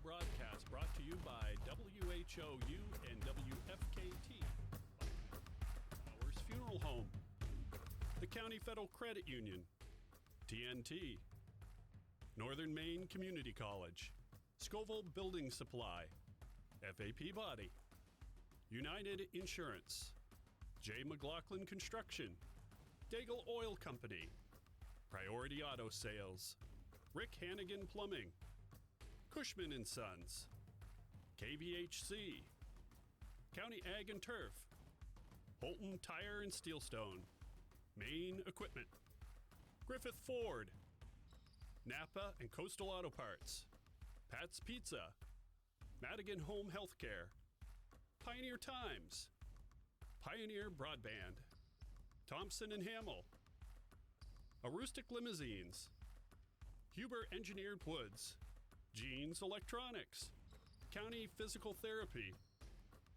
broadcast brought to you by WHOU and WFKT. Flowers Funeral Home, the County Federal Credit Union, TNT, Northern Maine Community College, Scoville Building Supply, FAP Body, United Insurance, J. McLaughlin Construction, Daigle Oil Company, Priority Auto Sales, Rick Hannigan Plumbing, Cushman & Sons, KVHC, County Ag and Turf, Holton Tire and Steelstone, Maine Equipment, Griffith Ford, Napa and Coastal Auto Parts, Pat's Pizza, Madigan Home Healthcare, Pioneer Times, Pioneer Broadband, Thompson and Hamill, Aroostook Limousines, Huber Engineered Woods, Jeans Electronics, County Physical Therapy,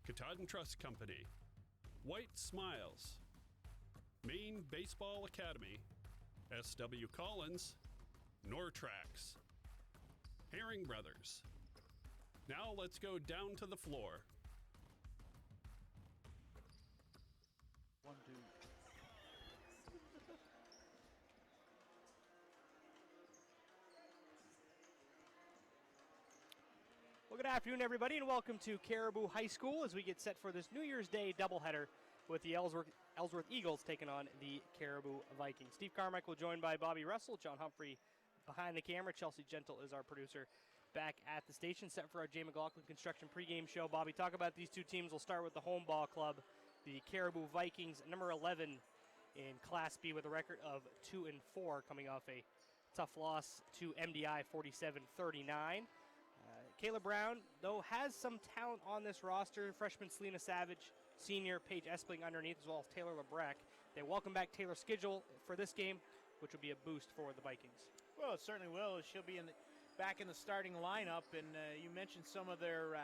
Katahdin Trust Company, White Smiles, Maine Baseball Academy, S.W. Collins, Nortrax, Herring Brothers. Now let's go down to the floor. 1, 2. Well, good afternoon, everybody, and welcome to Caribou High School as we get set for this New Year's Day doubleheader with the Ellsworth Eagles taking on the Caribou Vikings. Steve Carmichael joined by Bobby Russell, John Humphrey behind the camera. Chelsea Gentle is our producer back at the station, set for our J. McLaughlin Construction pregame show. Bobby, talk about these two teams. We'll start with the home ball club, the Caribou Vikings, number 11 in Class B with a record of 2-4, coming off a tough loss to MDI 47-39. Kayla Brown, though, has some talent on this roster. Freshman Selena Savage, senior Paige Espling underneath, as well as Taylor LeBrecq. They welcome back Taylor Schedule for this game, which will be a boost for the Vikings. Well, it certainly will. She'll be back in the starting lineup, and you mentioned some of their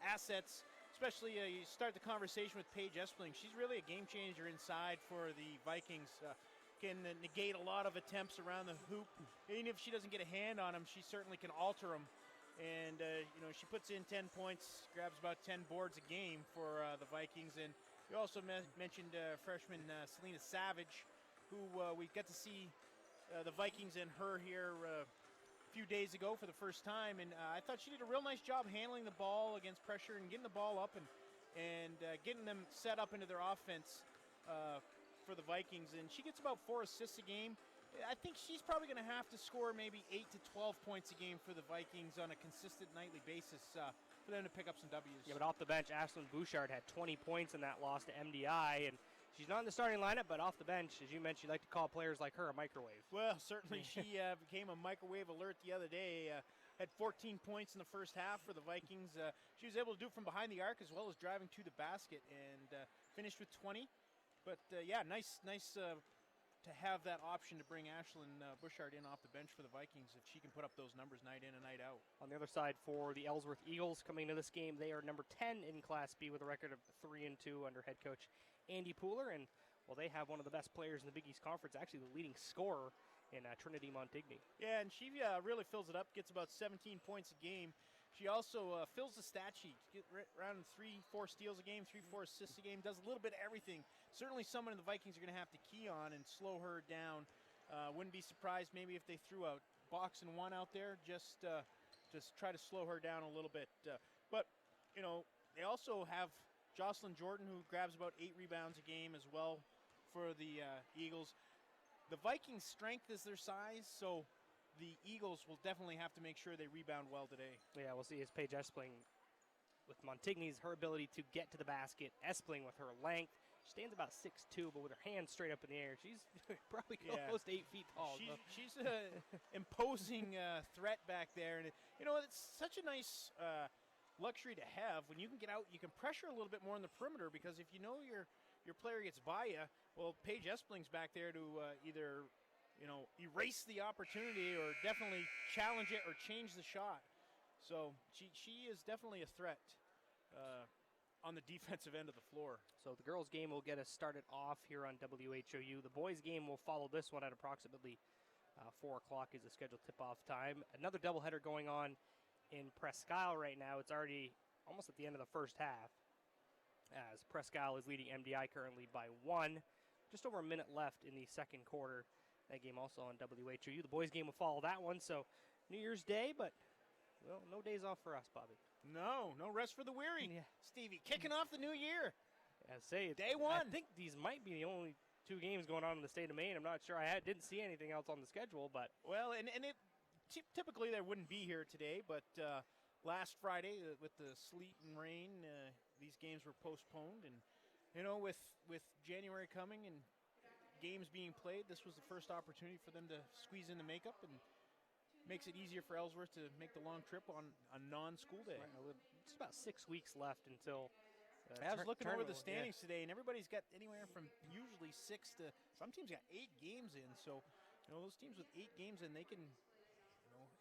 assets, especially you start the conversation with Paige Espling. She's really a game changer inside for the Vikings. Can negate a lot of attempts around the hoop. Even if she doesn't get a hand on them, she certainly can alter them. And, she puts in 10 points, grabs about 10 boards a game for the Vikings. And you also mentioned freshman Selena Savage, who we got to see the Vikings and her here a few days ago for the first time. And I thought she did a real nice job handling the ball against pressure and getting the ball up and getting them set up into their offense for the Vikings. And she gets about 4 assists a game. I think she's probably going to have to score maybe 8 to 12 points a game for the Vikings on a consistent nightly basis for them to pick up some W's. Yeah, but off the bench, Ashlyn Bouchard had 20 points in that loss to MDI, and she's not in the starting lineup, but off the bench, as you mentioned, you like to call players like her a microwave. Well, certainly she became a microwave alert the other day. Had 14 points in the first half for the Vikings. She was able to do it from behind the arc as well as driving to the basket and finished with 20. But, nice to have that option to bring Ashlyn Bouchard in off the bench for the Vikings if she can put up those numbers night in and night out. On the other side for the Ellsworth Eagles coming into this game, they are number 10 in Class B with a record of 3-2 under head coach Andy Pooler. And, they have one of the best players in the Big East Conference, actually the leading scorer in Trinity Montigny. Yeah, and she really fills it up, gets about 17 points a game. She also fills the stat sheet, get around 3-4 steals a game, 3-4 assists a game, does a little bit of everything. Certainly someone the Vikings are going to have to key on and slow her down. Wouldn't be surprised maybe if they threw a box and one out there, just try to slow her down a little bit. But they also have Jocelyn Jordan, who grabs about 8 rebounds a game as well for the Eagles. The Vikings' strength is their size, so the Eagles will definitely have to make sure they rebound well today. Yeah, we'll see as Paige Espling with Montigny's, her ability to get to the basket. Espling with her length. She stands about 6'2", but with her hands straight up in the air. She's probably close to 8 feet tall. She's an imposing threat back there. And, it's such a nice luxury to have. When you can get out, you can pressure a little bit more on the perimeter because if you know your player gets by you, well, Paige Espling's back there to either erase the opportunity or definitely challenge it or change the shot. So she is definitely a threat on the defensive end of the floor. So the girls' game will get us started off here on WHOU. The boys' game will follow this one at approximately 4 o'clock is the scheduled tip-off time. Another doubleheader going on in Presque Isle right now. It's already almost at the end of the first half, as Presque Isle is leading MDI currently by 1. Just over a minute left in the second quarter. That game also on WHOU. The boys' game will follow that one, so New Year's Day, but, well, no days off for us, Bobby. No rest for the weary. Yeah. Stevie, kicking off the new year. I say Day one. I think these might be the only 2 games going on in the state of Maine. I'm not sure. Didn't see anything else on the schedule, but Well, and it typically there wouldn't be here today, but last Friday with the sleet and rain, these games were postponed, and with January coming and games being played, this was the first opportunity for them to squeeze in the makeup, and makes it easier for Ellsworth to make the long trip on a non-school day. right, just about 6 weeks left until. I was looking over the tournament, standings today, and everybody's got anywhere from usually 6 to some teams got 8 games in. So, those teams with 8 games in, they can,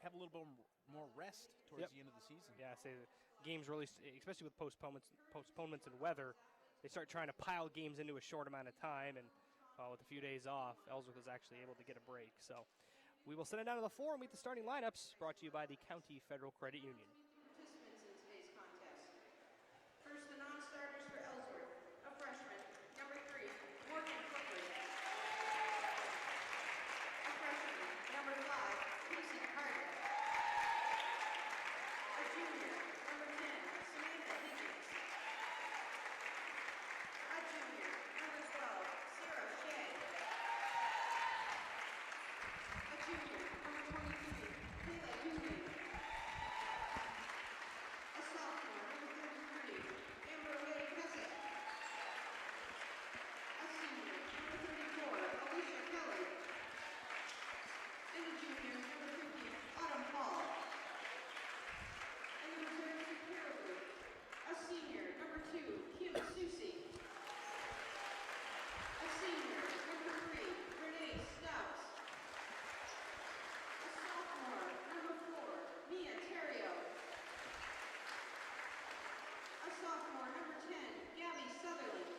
have a little bit more rest towards the end of the season. Yeah, I say the games really, especially with postponements and weather, they start trying to pile games into a short amount of time, and with a few days off, Ellsworth was actually able to get a break. So we will send it down to the floor and meet the starting lineups, brought to you by the County Federal Credit Union. Participants in today's contest. First, the non-starters for Ellsworth. A freshman, number 3, Morgan Clifford. A freshman, number 5, Casey Carter. A junior, number 10, Samantha Higgins. A junior, number 12, Sarah Shea. A junior, number 22, Kayla Dugan. A sophomore, number 33, Amber Ray Pesek. A senior, number 34, Alicia Kelly. And a junior, number 50, Autumn Paul. And the reserves for Caribou, a senior, number 2, Kim Susi. A senior, number 3, Renee Stubbs. A sophomore, number 4, Mia Terrio. A sophomore, number 10, Gabby Sutherland.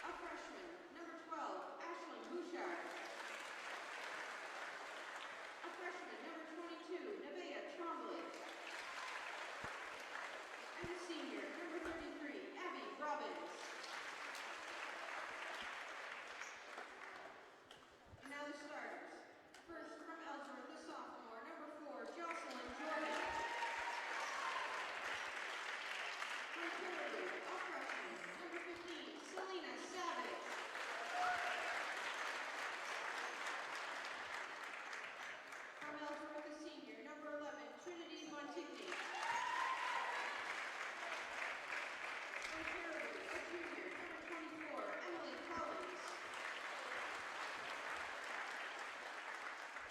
A freshman, number 12, Ashlyn Bouchard. A freshman, number 22, Nevaeh Trombley. And a senior, number 33, Abby Robbins. And now the starters. First from Ellsworth, the sophomore, number 4, Jocelyn Jordan. From Caribou, a freshman, number 15, Selena Savage. From Ellsworth, a senior, number 11, Trinity Montigny. From Caribou, a junior, number 24, Emily Collins.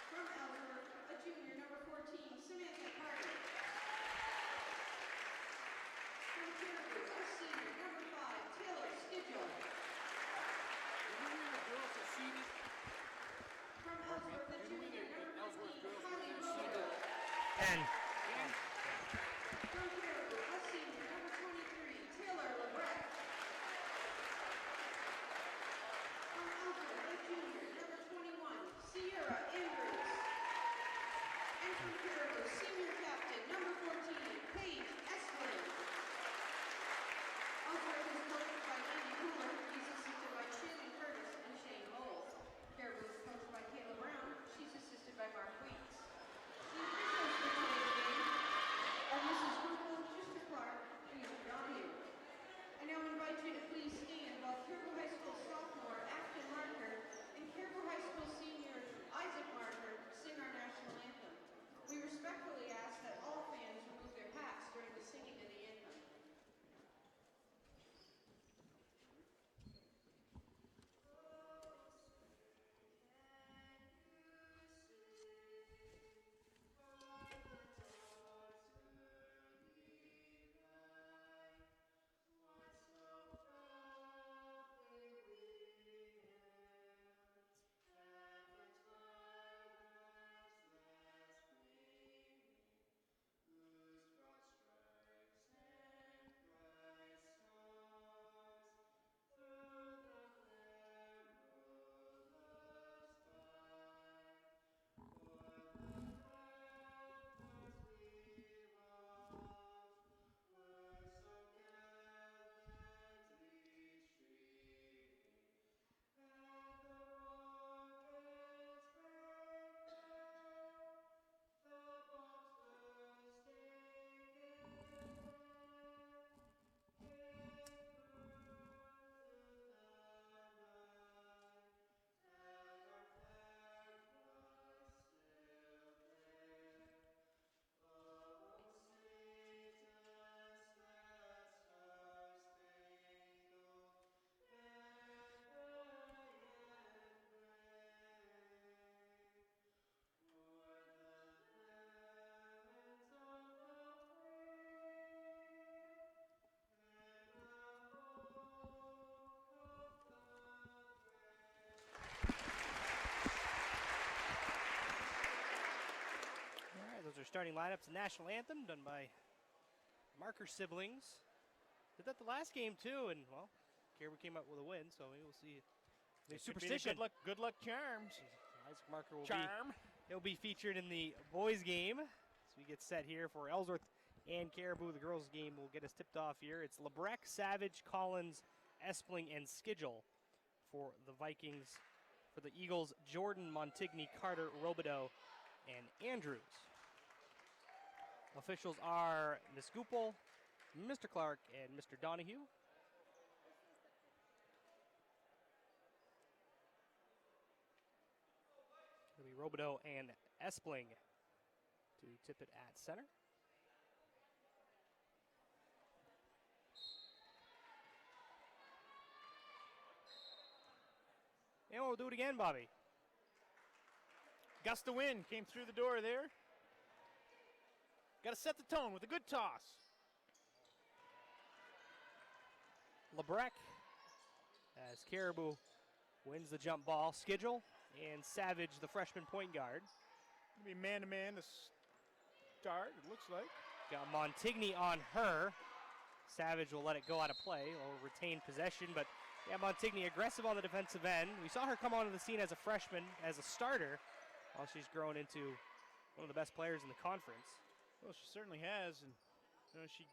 From Ellsworth, a junior, number 14, Samantha Carter. From Caribou, starting lineups. The national anthem done by Marker siblings. Did that the last game too, and well, Caribou came up with a win, so maybe we'll see. Superstition. Good luck charms. Isaac Marker will Charm. he'll be featured in the boys game. So we get set here for Ellsworth and Caribou. The girls game will get us tipped off here. It's Lebrecht, Savage, Collins, Espling, and Schedule for the Vikings. For the Eagles, Jordan, Montigny, Carter, Robideau, and Andrews. Officials are Ms. Goupel, Mr. Clark, and Mr. Donahue. It'll be Robideau and Espling to tip it at center. And we'll do it again, Bobby. Gust of wind came through the door there. Got to set the tone with a good toss. Lebrecht, as Caribou wins the jump ball. Schedule and Savage, the freshman point guard. Gonna be man-to-man to start, it looks like. Got Montigny on her. Savage will let it go out of play or retain possession, but yeah, Montigny aggressive on the defensive end. We saw her come onto the scene as a freshman, as a starter, while she's grown into one of the best players in the conference. Well, she certainly has, and she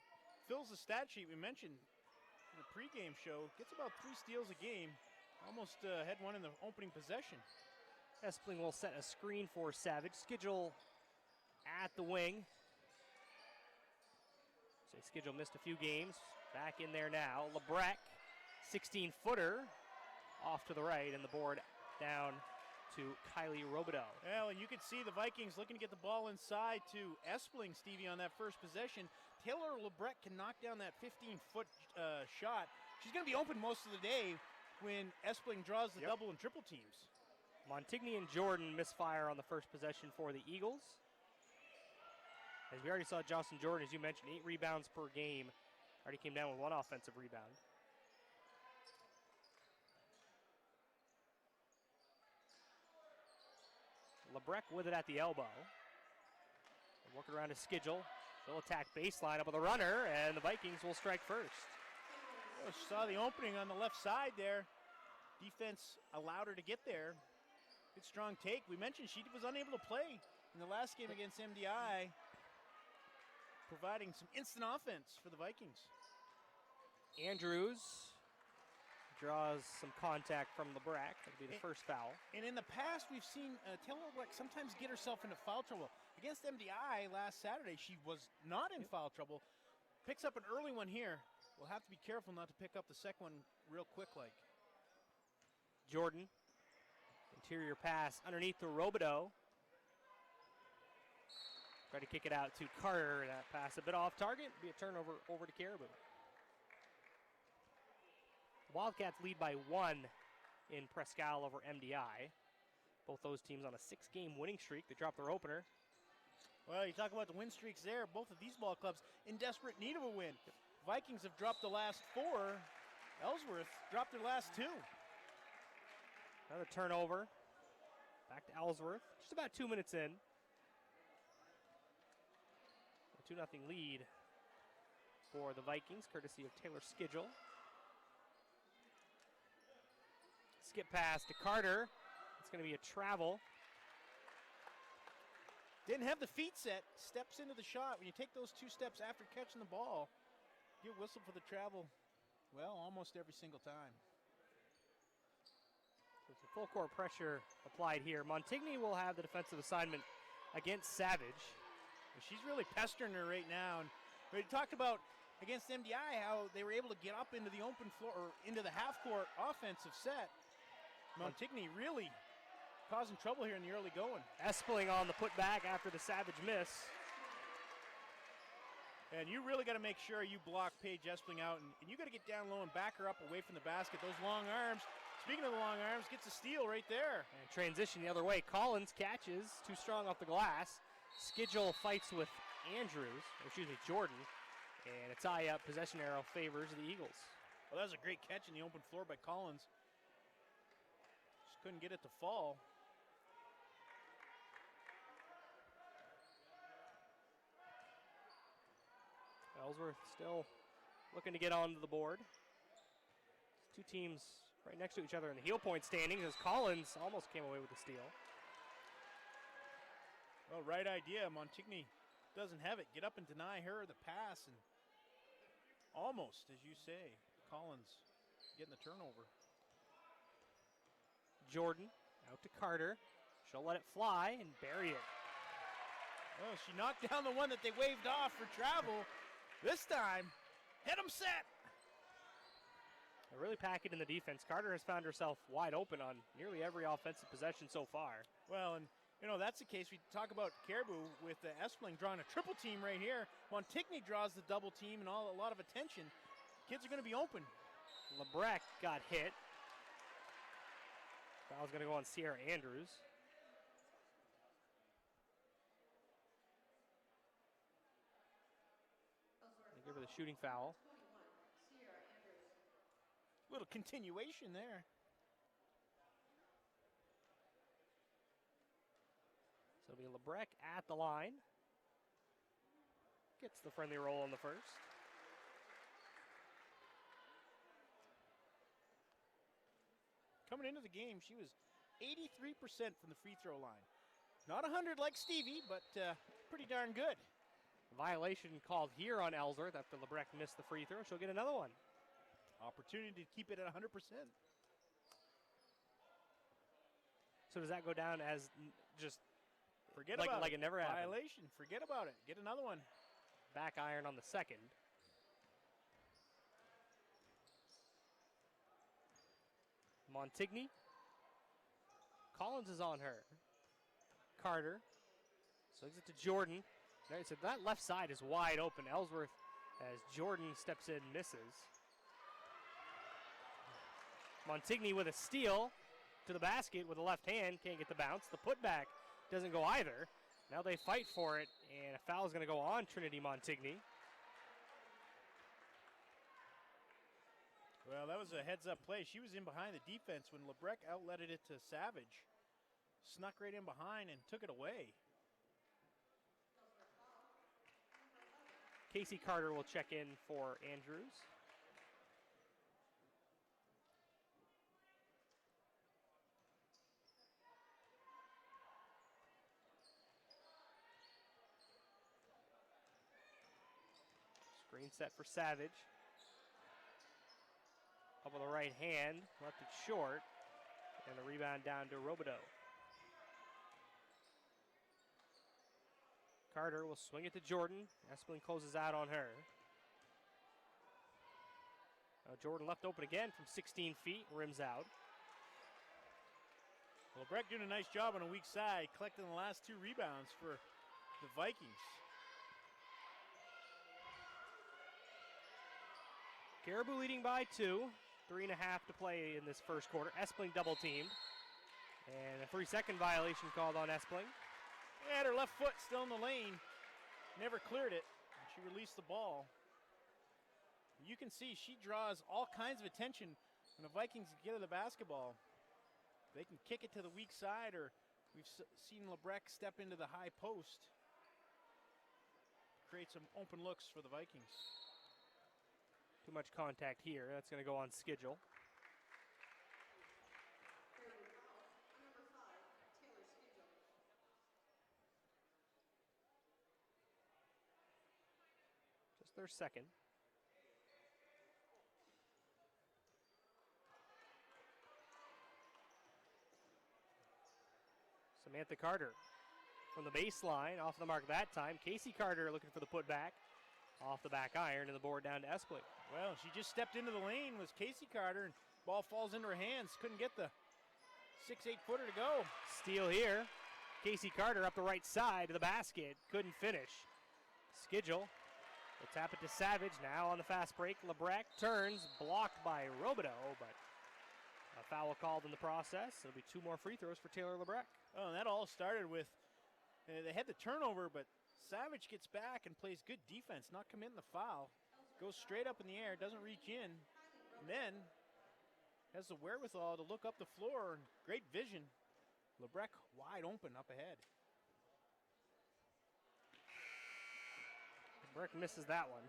fills the stat sheet we mentioned in the pregame show. Gets about 3 steals a game. Almost had one in the opening possession. Espling will set a screen for Savage. Schedule at the wing. So Schedule missed a few games. Back in there now. Lebrecht, 16-footer off to the right, and the board down to Kylie Robideau. Well, and you could see the Vikings looking to get the ball inside to Espling, Stevie, on that first possession. Taylor Lebrecht can knock down that 15-foot shot. She's going to be open most of the day when Espling draws the double and triple teams. Montigny and Jordan misfire on the first possession for the Eagles. As we already saw Johnson Jordan, as you mentioned, 8 rebounds per game. Already came down with 1 offensive rebound. Lebrecht with it at the elbow. Working around his Schedule. She'll attack baseline up with a runner, and the Vikings will strike first. Well, she saw the opening on the left side there. Defense allowed her to get there. Good strong take. We mentioned she was unable to play in the last game against MDI, providing some instant offense for the Vikings. Andrews draws some contact from Lebrecht. That'll be the first foul. And in the past, we've seen Taylor Lebrecht sometimes get herself into foul trouble. Against MDI last Saturday, she was not in foul trouble. Picks up an early one here. We'll have to be careful not to pick up the second one real quick like. Jordan, interior pass underneath to Robideau. Try to kick it out to Carter. That pass a bit off target. Be a turnover over to Caribou. The Wildcats lead by 1 in Prescal over MDI. Both those teams on a 6-game winning streak. They dropped their opener. Well, you talk about the win streaks there. Both of these ball clubs in desperate need of a win. Vikings have dropped the last 4. Ellsworth dropped their last 2. Another turnover. Back to Ellsworth. Just about 2 minutes in. A 2-0 lead for the Vikings, courtesy of Taylor Schedule. Skip pass to Carter. It's going to be a travel. Didn't have the feet set. Steps into the shot. When you take those 2 steps after catching the ball, you whistle for the travel, well, almost every single time. So it's a full court pressure applied here. Montigny will have the defensive assignment against Savage. And she's really pestering her right now. And we talked about against MDI how they were able to get up into the open floor or into the half-court offensive set. Montigny really causing trouble here in the early going. Espling on the putback after the Savage miss. And you really got to make sure you block Paige Espling out, and you got to get down low and back her up away from the basket. Those long arms, speaking of the long arms, gets a steal right there. And transition the other way. Collins catches, too strong off the glass. Schedule fights with Jordan. And a tie-up possession arrow favors the Eagles. Well, that was a great catch in the open floor by Collins. Just couldn't get it to fall. Ellsworth still looking to get onto the board. Two teams right next to each other in the heel point standings as Collins almost came away with the steal. Well, right idea. Montigny doesn't have it. Get up and deny her the pass, and almost, as you say, Collins getting the turnover. Jordan out to Carter. She'll let it fly and bury it. Oh, she knocked down the one that they waved off for travel. This time, hit them set. They're really packing in the defense. Carter has found herself wide open on nearly every offensive possession so far. Well, and that's the case. We talk about Caribou with Espling drawing a triple team right here. Montigny draws the double team and a lot of attention. Kids are going to be open. LeBrecq got hit. Foul's going to go on Sierra Andrews. They give her the shooting foul. Little continuation there. So it'll be LeBrecq at the line. Gets the friendly roll on the first. Coming into the game, she was 83% from the free throw line. Not 100 like Stevie, but pretty darn good. Violation called here on Ellsworth after LeBrecq missed the free throw. She'll get another one. Opportunity to keep it at 100%. So does that go down as just Forget like, about like it. it never happened? Violation. Forget about it. Get another one. Back iron on the second. Montigny. Collins is on her. Carter. Swings it to Jordan. All right, so that left side is wide open. Ellsworth, as Jordan steps in, misses. Montigny with a steal to the basket with the left hand. Can't get the bounce. The putback doesn't go either. Now they fight for it, and a foul is going to go on Trinity Montigny. Well, that was a heads-up play. She was in behind the defense when LeBrecq outletted it to Savage. Snuck right in behind and took it away. Casey Carter will check in for Andrews. Screen set for Savage. Up with the right hand, left it short, and the rebound down to Robideau. Carter will swing it to Jordan. Espling closes out on her. Now Jordan left open again from 16 feet, rims out. LeBrecq doing a nice job on a weak side, collecting the last two rebounds for the Vikings. Caribou leading by 2. 3.5 to play in this first quarter. Espling double teamed. And a 3-second violation called on Espling. Had her left foot still in the lane. Never cleared it. She released the ball. You can see she draws all kinds of attention when the Vikings get her the basketball. They can kick it to the weak side, or we've seen LeBrecq step into the high post. Create some open looks for the Vikings. Too much contact here. That's going to go on schedule. Just their second. Samantha Carter from the baseline, off the mark that time. Casey Carter looking for the putback. Off the back iron and the board down to Espling. Well, she just stepped into the lane, was Casey Carter, and ball falls into her hands. Couldn't get the 6-8 footer to go. Steal here. Casey Carter up the right side of the basket. Couldn't finish. Schedule. Will tap it to Savage. Now on the fast break. LeBrecq turns. Blocked by Robideau, but a foul called in the process. It'll be 2 more free throws for Taylor LeBrecq. Oh, and that all started with, they had the turnover, but Savage gets back and plays good defense, not committing the foul. Goes straight up in the air, doesn't reach in, and then has the wherewithal to look up the floor, and great vision. LeBrecq wide open up ahead. LeBrecq misses that one.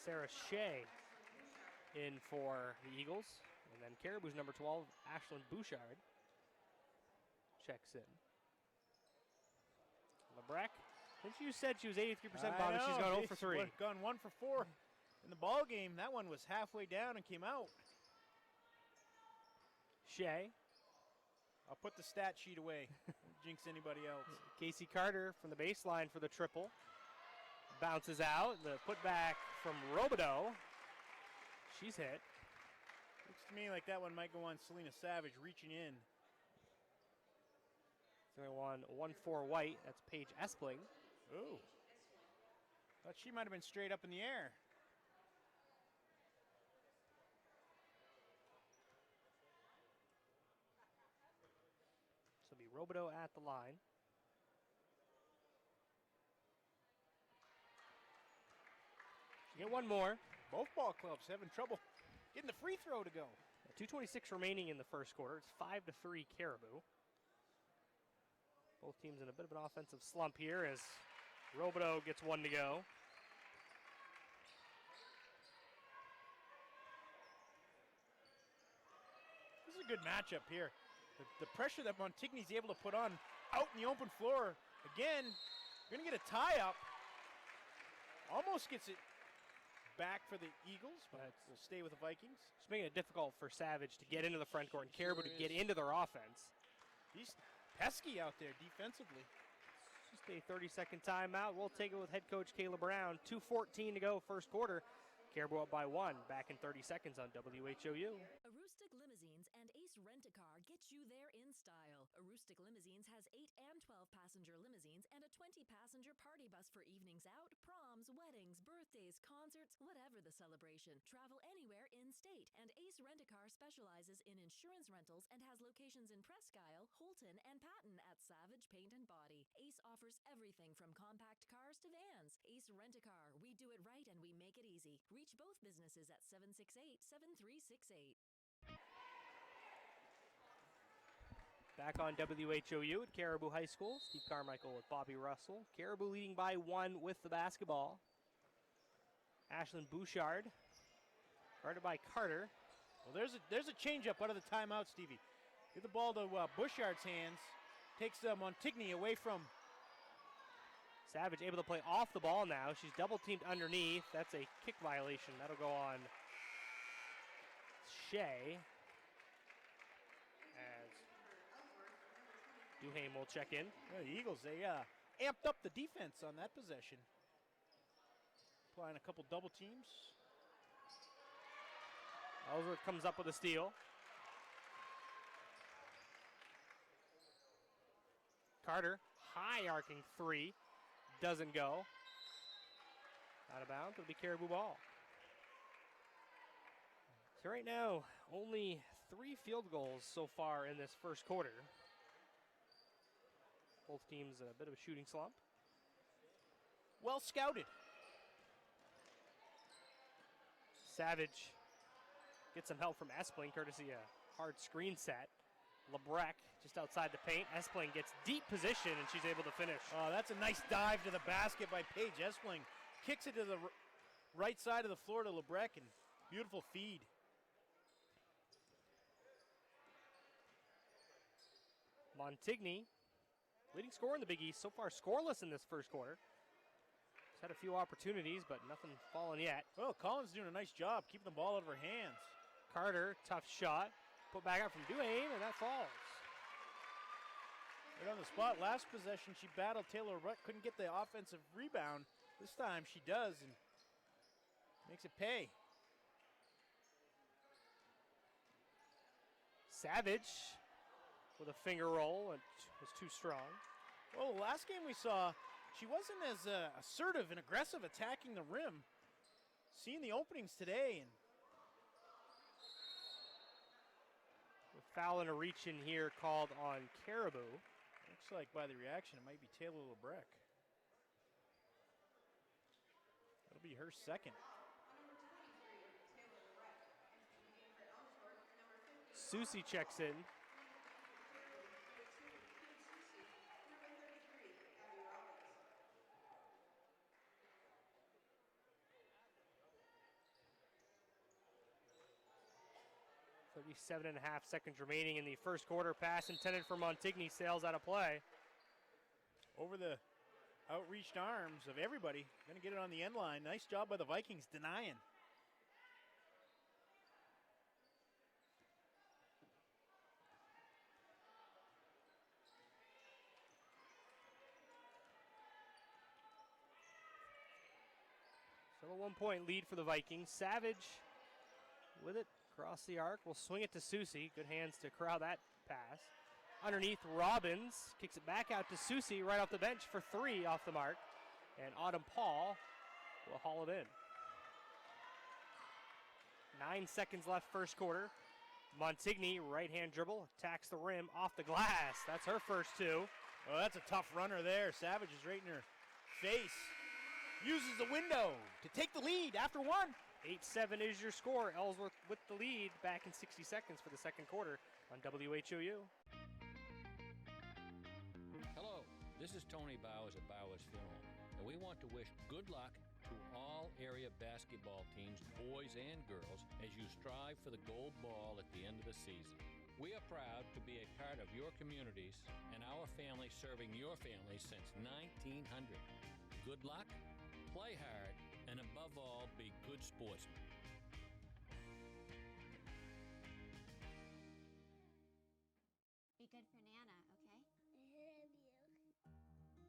Sarah Shea in for the Eagles. And then Caribou's number 12, Ashlyn Bouchard, checks in. LeBrecq, since you said she was 83%, Bobby, she's gone 0 for 3. Gone 1 for 4 in the ball game. That one was halfway down and came out. Shea. I'll put the stat sheet away. Won't jinx anybody else. Casey Carter from the baseline for the triple. Bounces out. The putback from Robideau. She's hit. Looks to me like that one might go on Selena Savage reaching in. It's only 1-4 white. That's Paige Espling. Ooh. Thought she might have been straight up in the air. So it'll be Robideau at the line. Get one more. Both ball clubs having trouble getting the free throw to go. 2:26 remaining in the first quarter. It's 5-3 Caribou. Both teams in a bit of an offensive slump here as Robideau gets one to go. This is a good matchup here. The pressure that Montigny's able to put on out in the open floor. Again, you're going to get a tie-up. Almost gets it back for the Eagles, but we'll stay with the Vikings. It's making it difficult for Savage to get into the front court and Caribou to get into their offense. He's pesky out there defensively. Just a 30-second timeout. We'll take it with head coach Kayla Brown. 2:14 to go first quarter. Caribou up by 1. Back in 30 seconds on WHOU. Aroostook Limousines and Ace Rent-A-Car get you there in style. Aroostook Limousines has 8 and 12-passenger limousines and a 20-passenger party bus for evenings out, proms, weddings, birthdays, concerts, whatever the celebration. Travel anywhere in-state. And Ace Rent-A-Car specializes in insurance rentals and has locations in Presque Isle, Holton, and Patton at Savage Paint and Body. Ace offers everything from compact cars to vans. Ace Rent-A-Car. We do it right and we make it easy. Reach both businesses at 768-7368. Back on WHOU at Caribou High School. Steve Carmichael with Bobby Russell. Caribou leading by 1 with the basketball. Ashlyn Bouchard, guarded by Carter. Well, there's a changeup out of the timeout, Stevie. Get the ball to Bouchard's hands. Takes Montigny away from. Savage able to play off the ball now. She's double teamed underneath. That's a kick violation. That'll go on Shea. As Duhame will check in. Yeah, the Eagles, they amped up the defense on that possession. Applying a couple double teams. Ellsworth comes up with a steal. Carter, high arcing 3. Doesn't go. Out of bounds. It'll be Caribou ball. So right now, only 3 field goals so far in this first quarter. Both teams in a bit of a shooting slump. Well scouted. Savage gets some help from Espling, courtesy a hard screen set. LeBrecq just outside the paint. Espling gets deep position, and she's able to finish. Oh, that's a nice dive to the basket by Paige Espling. Kicks it to the right side of the floor to LeBrecq, and beautiful feed. Montigny, leading scorer in the Big East, so far scoreless in this first quarter. He's had a few opportunities, but nothing fallen yet. Well, Collins doing a nice job keeping the ball out of her hands. Carter, tough shot. Put back up from Duhame, and that falls. Right on the spot. Last possession, she battled Taylor Rutt. Couldn't get the offensive rebound. This time she does and makes it pay. Savage with a finger roll. It was too strong. Well, the last game we saw, she wasn't as assertive and aggressive attacking the rim. Seeing the openings today, and foul and a reach in here called on Caribou. Looks like by the reaction, it might be Taylor LeBrecq. That'll be her second. Susie checks in. 37.5 seconds remaining in the first quarter. Pass intended for Montigny sails out of play. Over the outreached arms of everybody. Going to get it on the end line. Nice job by the Vikings denying. So a 1-point lead for the Vikings. Savage with it across the arc. Will swing it to Susie. Good hands to corral that pass. Underneath, Robbins kicks it back out to Susie right off the bench for 3 off the mark. And Autumn Paul will haul it in. 9 seconds left first quarter. Montigny, right-hand dribble, attacks the rim off the glass. That's her first 2. Oh, that's a tough runner there. Savage is right in her face. Uses the window to take the lead after 1. 8-7 is your score. Ellsworth with the lead back in 60 seconds for the second quarter on WHOU. Hello, this is Tony Bowers at Bowers Funeral, and we want to wish good luck to all area basketball teams, boys and girls, as you strive for the gold ball at the end of the season. We are proud to be a part of your communities and our family serving your family since 1900. Good luck, play hard, and above all, be good sportsmen. Be good for Nana, okay? I love you. That's not me.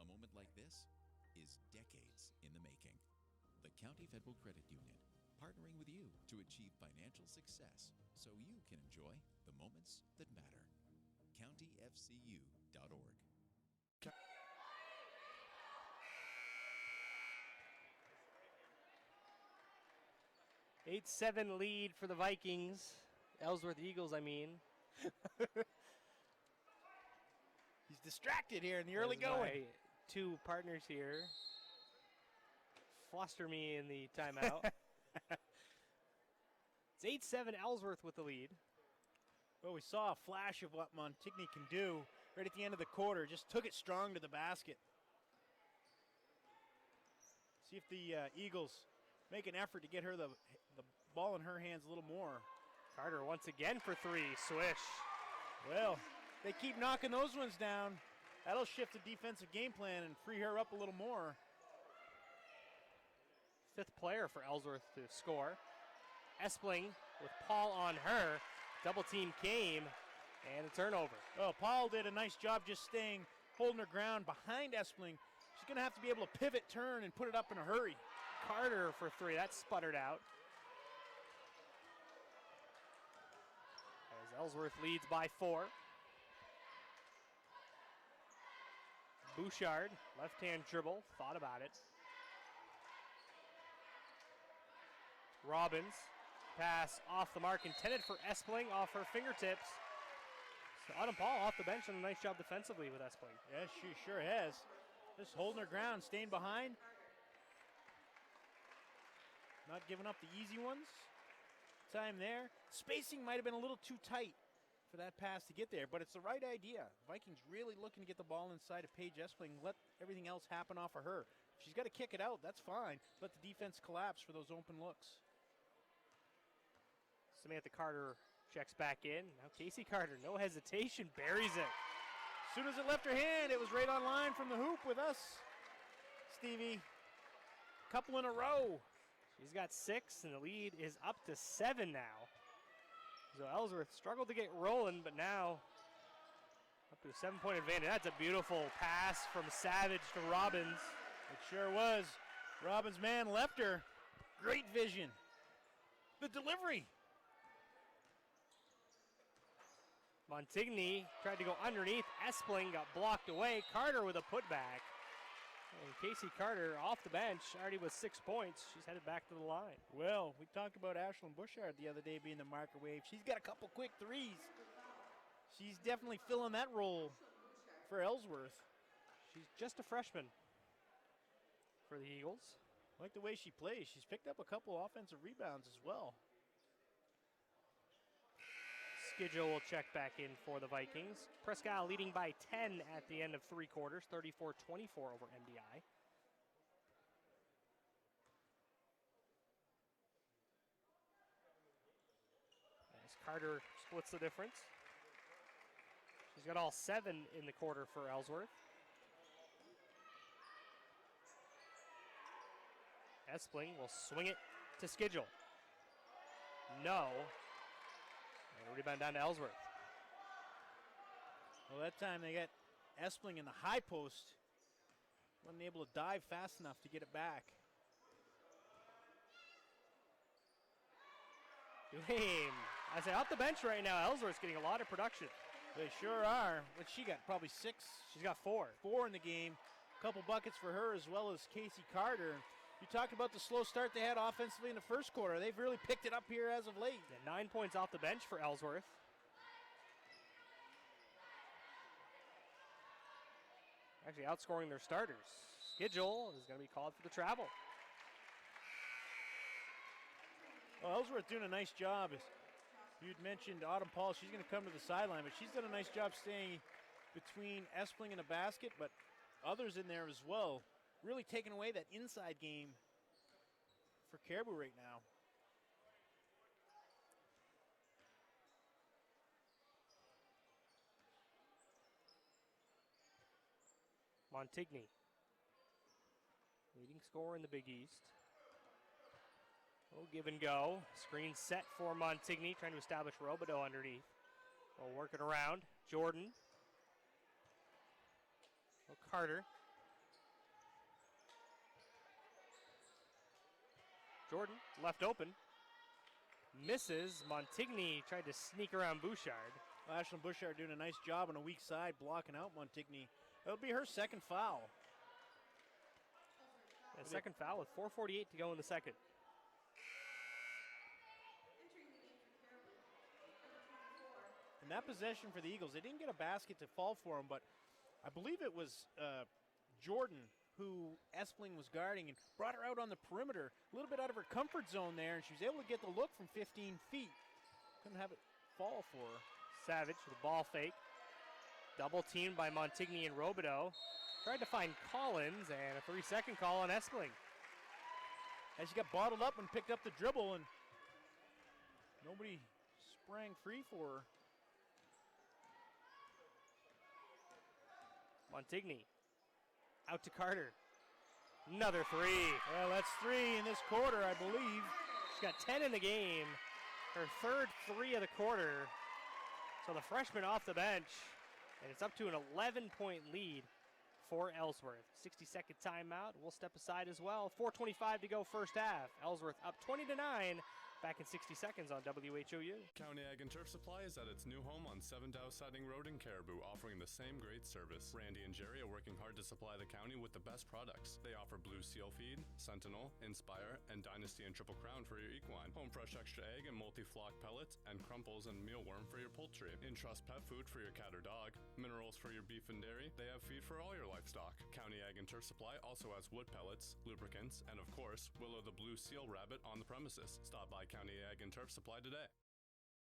A moment like this is decades in the making. The County Federal Credit Union, partnering with you to achieve financial success so you can enjoy the moments that matter. CountyFCU.org. 8-7 lead for the Vikings. Ellsworth Eagles, I mean. He's distracted here in the early As going. my 2 partners here fluster me in the timeout. It's 8-7 Ellsworth with the lead. Well, we saw a flash of what Montigny can do right at the end of the quarter. Just took it strong to the basket. See if the Eagles make an effort to get her the ball in her hands a little more. Carter once again for 3. Swish. Well, they keep knocking those ones down. That'll shift the defensive game plan and free her up a little more. 5th player for Ellsworth to score. Espling with Paul on her. Double team came, and a turnover. Well, Paul did a nice job just holding her ground behind Espling. She's going to have to be able to pivot, turn, and put it up in a hurry. Carter for 3. That sputtered out. As Ellsworth leads by 4. Bouchard, left-hand dribble, thought about it. Robbins, pass off the mark, intended for Espling, off her fingertips. So Autumn Paul off the bench, and a nice job defensively with Espling. Yeah, she sure has. Just holding her ground, staying behind. Not giving up the easy ones. Time there. Spacing might have been a little too tight for that pass to get there, but it's the right idea. Vikings really looking to get the ball inside of Paige Espling, let everything else happen off of her. If she's got to kick it out, that's fine. Let the defense collapse for those open looks. Samantha Carter checks back in. Now Casey Carter, no hesitation, buries it. As soon as it left her hand, it was right on line from the hoop with us, Stevie. Couple in a row. She's got 6, and the lead is up to 7 now. So Ellsworth struggled to get rolling, but now up to a 7-point advantage. That's a beautiful pass from Savage to Robbins. It sure was. Robbins' man left her. Great vision. The delivery. Montigny tried to go underneath. Espling got blocked away. Carter with a putback. And Casey Carter off the bench, already with 6 points. She's headed back to the line. Well, we talked about Ashlyn Bouchard the other day being the microwave. She's got a couple quick threes. She's definitely filling that role for Ellsworth. She's just a freshman for the Eagles. I like the way she plays. She's picked up a couple offensive rebounds as well. Skidgel will check back in for the Vikings. Presque Isle leading by 10 at the end of 3 quarters, 34-24 over MDI. As Carter splits the difference. She's got all 7 in the quarter for Ellsworth. Espling will swing it to Skidgel. No. And a rebound down to Ellsworth. Well, that time they got Espling in the high post. Wasn't able to dive fast enough to get it back. Lame. I say off the bench right now, Ellsworth's getting a lot of production. They sure are. What she got? Probably 6. She's got 4. 4 in the game. A couple buckets for her as well as Casey Carter. You talked about the slow start they had offensively in the first quarter. They've really picked it up here as of late. Yeah, 9 points off the bench for Ellsworth. Actually outscoring their starters. Skidgel is going to be called for the travel. Well, Ellsworth doing a nice job. As you'd mentioned Autumn Paul, she's going to come to the sideline, but she's done a nice job staying between Espling and the basket, but others in there as well. Really taking away that inside game for Caribou right now. Montigny, leading scorer in the Big East. Oh, give and go. Screen set for Montigny, trying to establish Robideau underneath. We'll work it around. Jordan. Oh, Carter. Jordan, left open. Misses. Montigny tried to sneak around Bouchard. Ashlyn Bouchard doing a nice job on a weak side, blocking out Montigny. That'll be her second foul. Yeah, second foul with 4:48 to go in the second. In that possession for the Eagles, they didn't get a basket to fall for them, but I believe it was Jordan who Espling was guarding and brought her out on the perimeter, a little bit out of her comfort zone there, and she was able to get the look from 15 feet. Couldn't have it fall for her. Savage with a ball fake. Double teamed by Montigny and Robideau. Tried to find Collins, and a 3-second call on Espling. As she got bottled up and picked up the dribble, and nobody sprang free for her. Montigny out to Carter. Another 3. Well, that's 3 in this quarter, I believe. She's got 10 in the game. Her third 3 of the quarter. So the freshman off the bench. And it's up to an 11-point lead for Ellsworth. 60-second timeout. We'll step aside as well. 4:25 to go first half. Ellsworth up 20-9. Back in 60 seconds on WHOU. County Ag and Turf Supply is at its new home on 7 Dow Siding Road in Caribou, offering the same great service. Randy and Jerry are working hard to supply the county with the best products. They offer Blue Seal Feed, Sentinel, Inspire, and Dynasty and Triple Crown for your equine, Home Fresh Extra Egg and Multi-Flock Pellets, and Crumples and Mealworm for your poultry, Entrust Pet Food for your cat or dog, Minerals for your beef and dairy. They have feed for all your livestock. County Ag and Turf Supply also has wood pellets, lubricants, and of course, Willow the Blue Seal Rabbit on the premises. Stop by County Ag and Turf Supply today.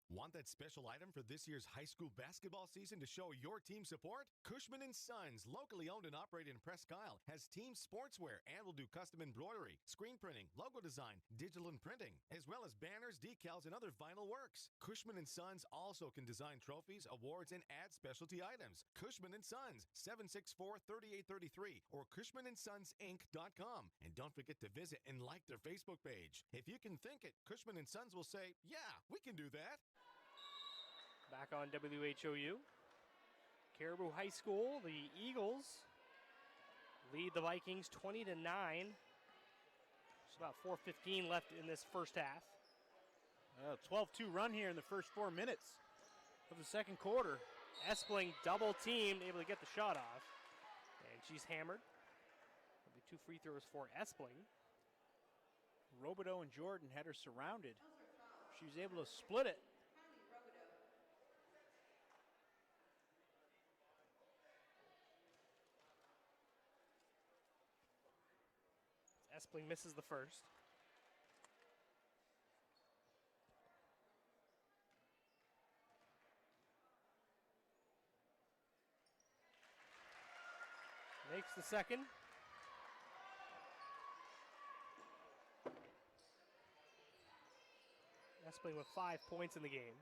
Want that special item for this year's high school basketball season to show your team support? Cushman & Sons, locally owned and operated in Presque Isle, has team sportswear and will do custom embroidery, screen printing, logo design, digital and printing, as well as banners, decals, and other vinyl works. Cushman & Sons also can design trophies, awards, and add specialty items. Cushman & Sons, 764-3833 or CushmanandSonsInc.com. And don't forget to visit and like their Facebook page. If you can think it, Cushman & Sons will say, yeah, we can do that. Back on WHOU. Caribou High School, the Eagles lead the Vikings 20-9. There's about 4:15 left in this first half. 12-2 run here in the first 4 minutes of the second quarter. Espling double teamed, able to get the shot off. And she's hammered. There'll be 2 free throws for Espling. Robideau and Jordan had her surrounded. She was able to split it. Espling misses the first. Makes the second. Espling with 5 points in the game.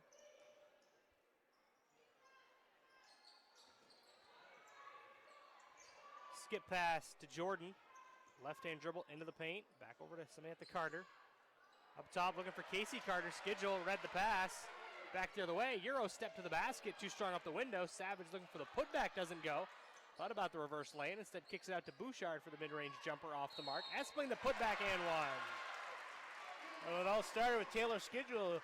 Skip pass to Jordan. Left-hand dribble into the paint. Back over to Samantha Carter. Up top looking for Casey Carter. Schedule read the pass. Back the other way. Euro step to the basket. Too strong off the window. Savage looking for the putback. Doesn't go. Thought about the reverse lane. Instead kicks it out to Bouchard for the mid-range jumper off the mark. Espling the putback and one. Well, it all started with Taylor Schedule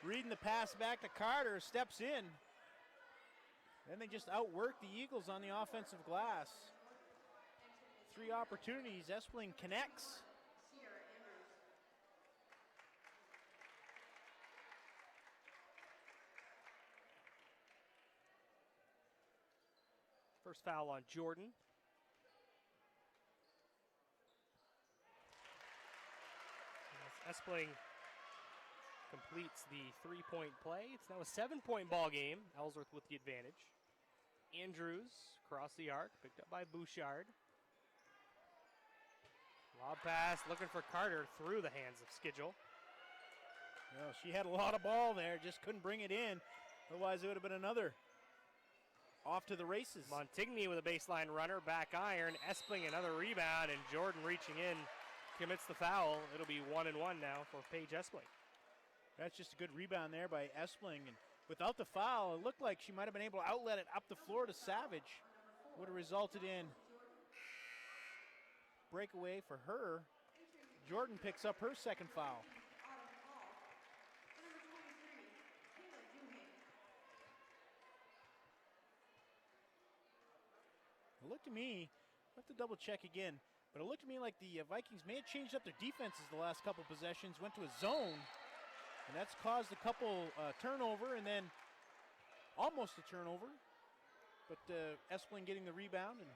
reading the pass back to Carter. Steps in. Then they just outwork the Eagles on the offensive glass. 3 opportunities. Espling connects. First foul on Jordan. As Espling completes the 3-point play. It's now a 7-point ball game. Ellsworth with the advantage. Andrews across the arc, picked up by Bouchard. Lob pass, looking for Carter through the hands of Schedule. Well, she had a lot of ball there, just couldn't bring it in. Otherwise, it would have been another. Off to the races. Montigny with a baseline runner, back iron. Espling another rebound, and Jordan reaching in commits the foul. It'll be 1-1 now for Paige Espling. That's just a good rebound there by Espling. And without the foul, it looked like she might have been able to outlet it up the floor to Savage. Would have resulted in breakaway for her. Jordan picks up her second foul. It looked to me, I have to double check again, but it looked to me like the Vikings may have changed up their defenses the last couple possessions, went to a zone, and that's caused a couple turnover and then almost a turnover. But Espling getting the rebound and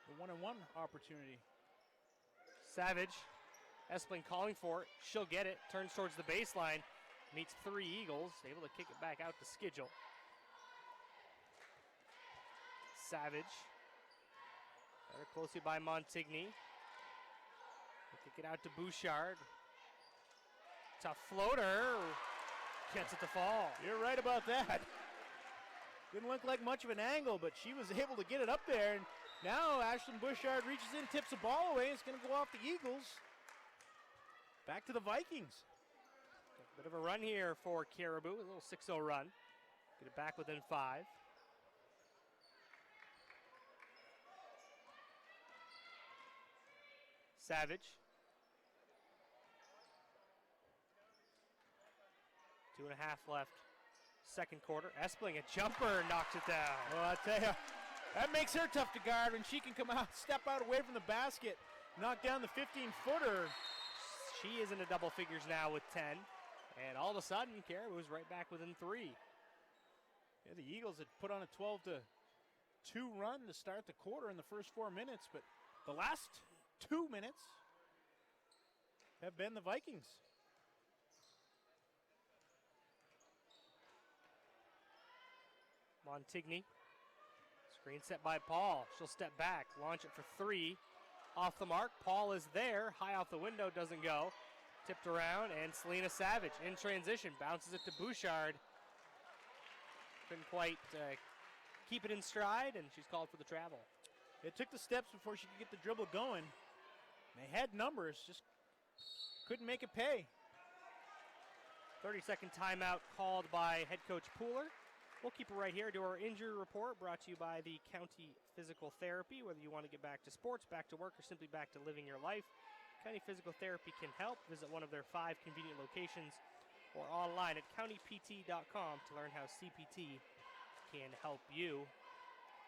the 1-on-1 opportunity. Savage, Espling calling for it. She'll get it, turns towards the baseline, meets 3 Eagles, able to kick it back out to Schedule. Savage. Better closely by Montigny. Kick it out to Bouchard. Tough floater. Gets it to fall. You're right about that. Didn't look like much of an angle, but she was able to get it up there. And now Ashlyn Bouchard reaches in, tips the ball away. It's going to go off the Eagles. Back to the Vikings. Bit of a run here for Caribou. A little 6-0 run. Get it back within 5. Savage. 2.5 left. Second quarter. Espling, a jumper, knocks it down. Well, I tell you, that makes her tough to guard when she can come out, step out away from the basket, knock down the 15-footer. She is into double figures now with 10. And all of a sudden, Caribou's right back within 3. Yeah, the Eagles had put on a 12-2 run to start the quarter in the first 4 minutes, but the last 2 minutes have been the Vikings. Montigny. Screen set by Paul. She'll step back, launch it for 3. Off the mark. Paul is there. High off the window, doesn't go. Tipped around, and Selena Savage in transition. Bounces it to Bouchard. Couldn't quite keep it in stride, and she's called for the travel. It took the steps before she could get the dribble going. They had numbers, just couldn't make it pay. 30-second timeout called by head coach Pooler. We'll keep it right here to our injury report, brought to you by the County Physical Therapy. Whether you want to get back to sports, back to work, or simply back to living your life, County Physical Therapy can help. Visit one of their 5 convenient locations or online at countypt.com to learn how CPT can help you.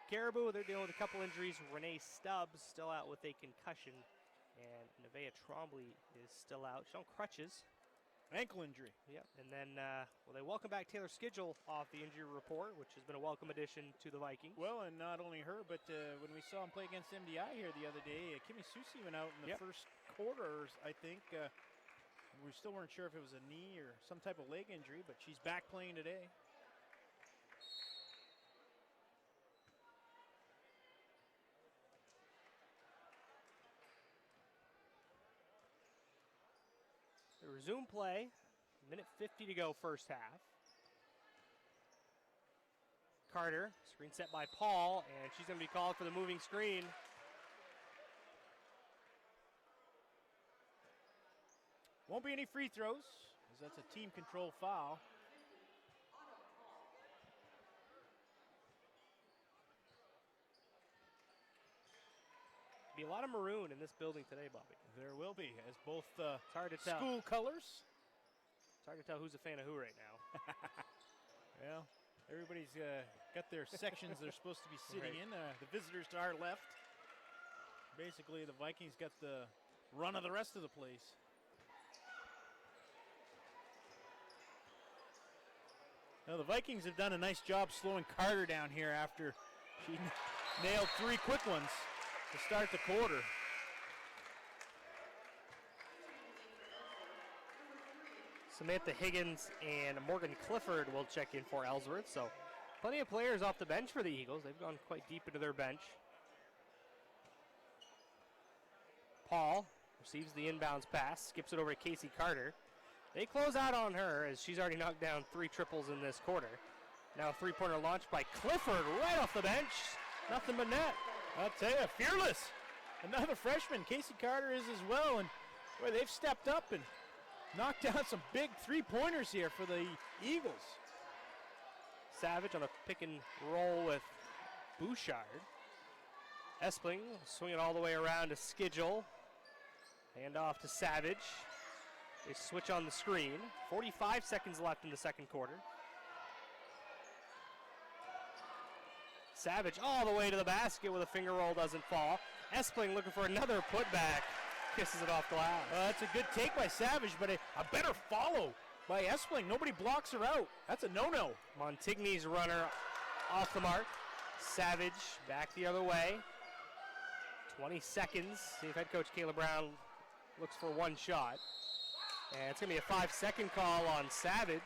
Caribou, they're dealing with a couple injuries. Renee Stubbs still out with a concussion, and Nevaeh Trombley is still out. She's on crutches. Ankle injury. Yep. And then, they welcome back Taylor Schedule off the injury report, which has been a welcome addition to the Vikings. Well, and not only her, but when we saw him play against MDI here the other day, Kimmy Susi went out in the first quarter, I think. We still weren't sure if it was a knee or some type of leg injury, but she's back playing today. resume play. Minute 50 to go first half. Carter, screen set by Paul, and she's going to be called for the moving screen. Won't be any free throws, as that's a team control foul. Be a lot of maroon in this building today, Bobby. There will be, as both it's hard to tell. School colors. It's hard to tell who's a fan of who right now. Well, everybody's got their sections they're supposed to be sitting in. The visitors to our left. Basically, the Vikings got the run of the rest of the place. Now, the Vikings have done a nice job slowing Carter down here after she nailed 3 quick ones to start the quarter. Samantha Higgins and Morgan Clifford will check in for Ellsworth. So plenty of players off the bench for the Eagles. They've gone quite deep into their bench. Paul receives the inbounds pass, skips it over to Casey Carter. They close out on her as she's already knocked down 3 triples in this quarter. Now a three-pointer launch by Clifford right off the bench. Nothing but net. I'll tell you, fearless. Another freshman. Casey Carter is as well. And boy, they've stepped up and knocked down some big three-pointers here for the Eagles. Savage on a pick and roll with Bouchard. Espling swinging all the way around to Schedule. Hand off to Savage. They switch on the screen. 45 seconds left in the second quarter. Savage all the way to the basket with a finger roll, doesn't fall. Espling looking for another putback. Kisses it off glass. That's a good take by Savage, but a better follow by Espling. Nobody blocks her out. That's a no-no. Montigny's runner off the mark. Savage back the other way. 20 seconds. See if head coach Kayla Brown looks for one shot. And it's going to be a 5-second call on Savage.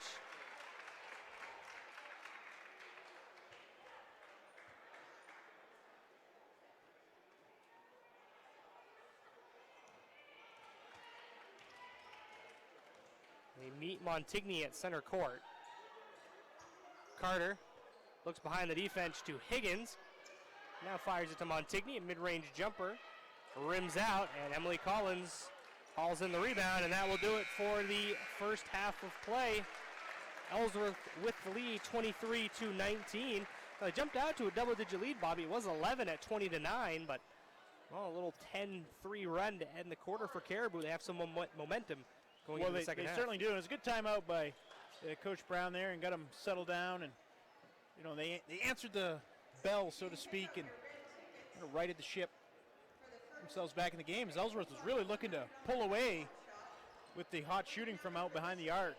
They meet Montigny at center court. Carter looks behind the defense to Higgins. Now fires it to Montigny, a mid-range jumper. Rims out, and Emily Collins hauls in the rebound, and that will do it for the first half of play. Ellsworth with the lead, 23-19. They jumped out to a double-digit lead, Bobby. It was 11 at 20-9, but well, a little 10-3 run to end the quarter for Caribou. They have some momentum going into the second half. They certainly do. It was a good timeout by Coach Brown there and got them settled down, and you know they answered the bell, so to speak, and righted the ship themselves back in the game as Ellsworth was really looking to pull away with the hot shooting from out behind the arc.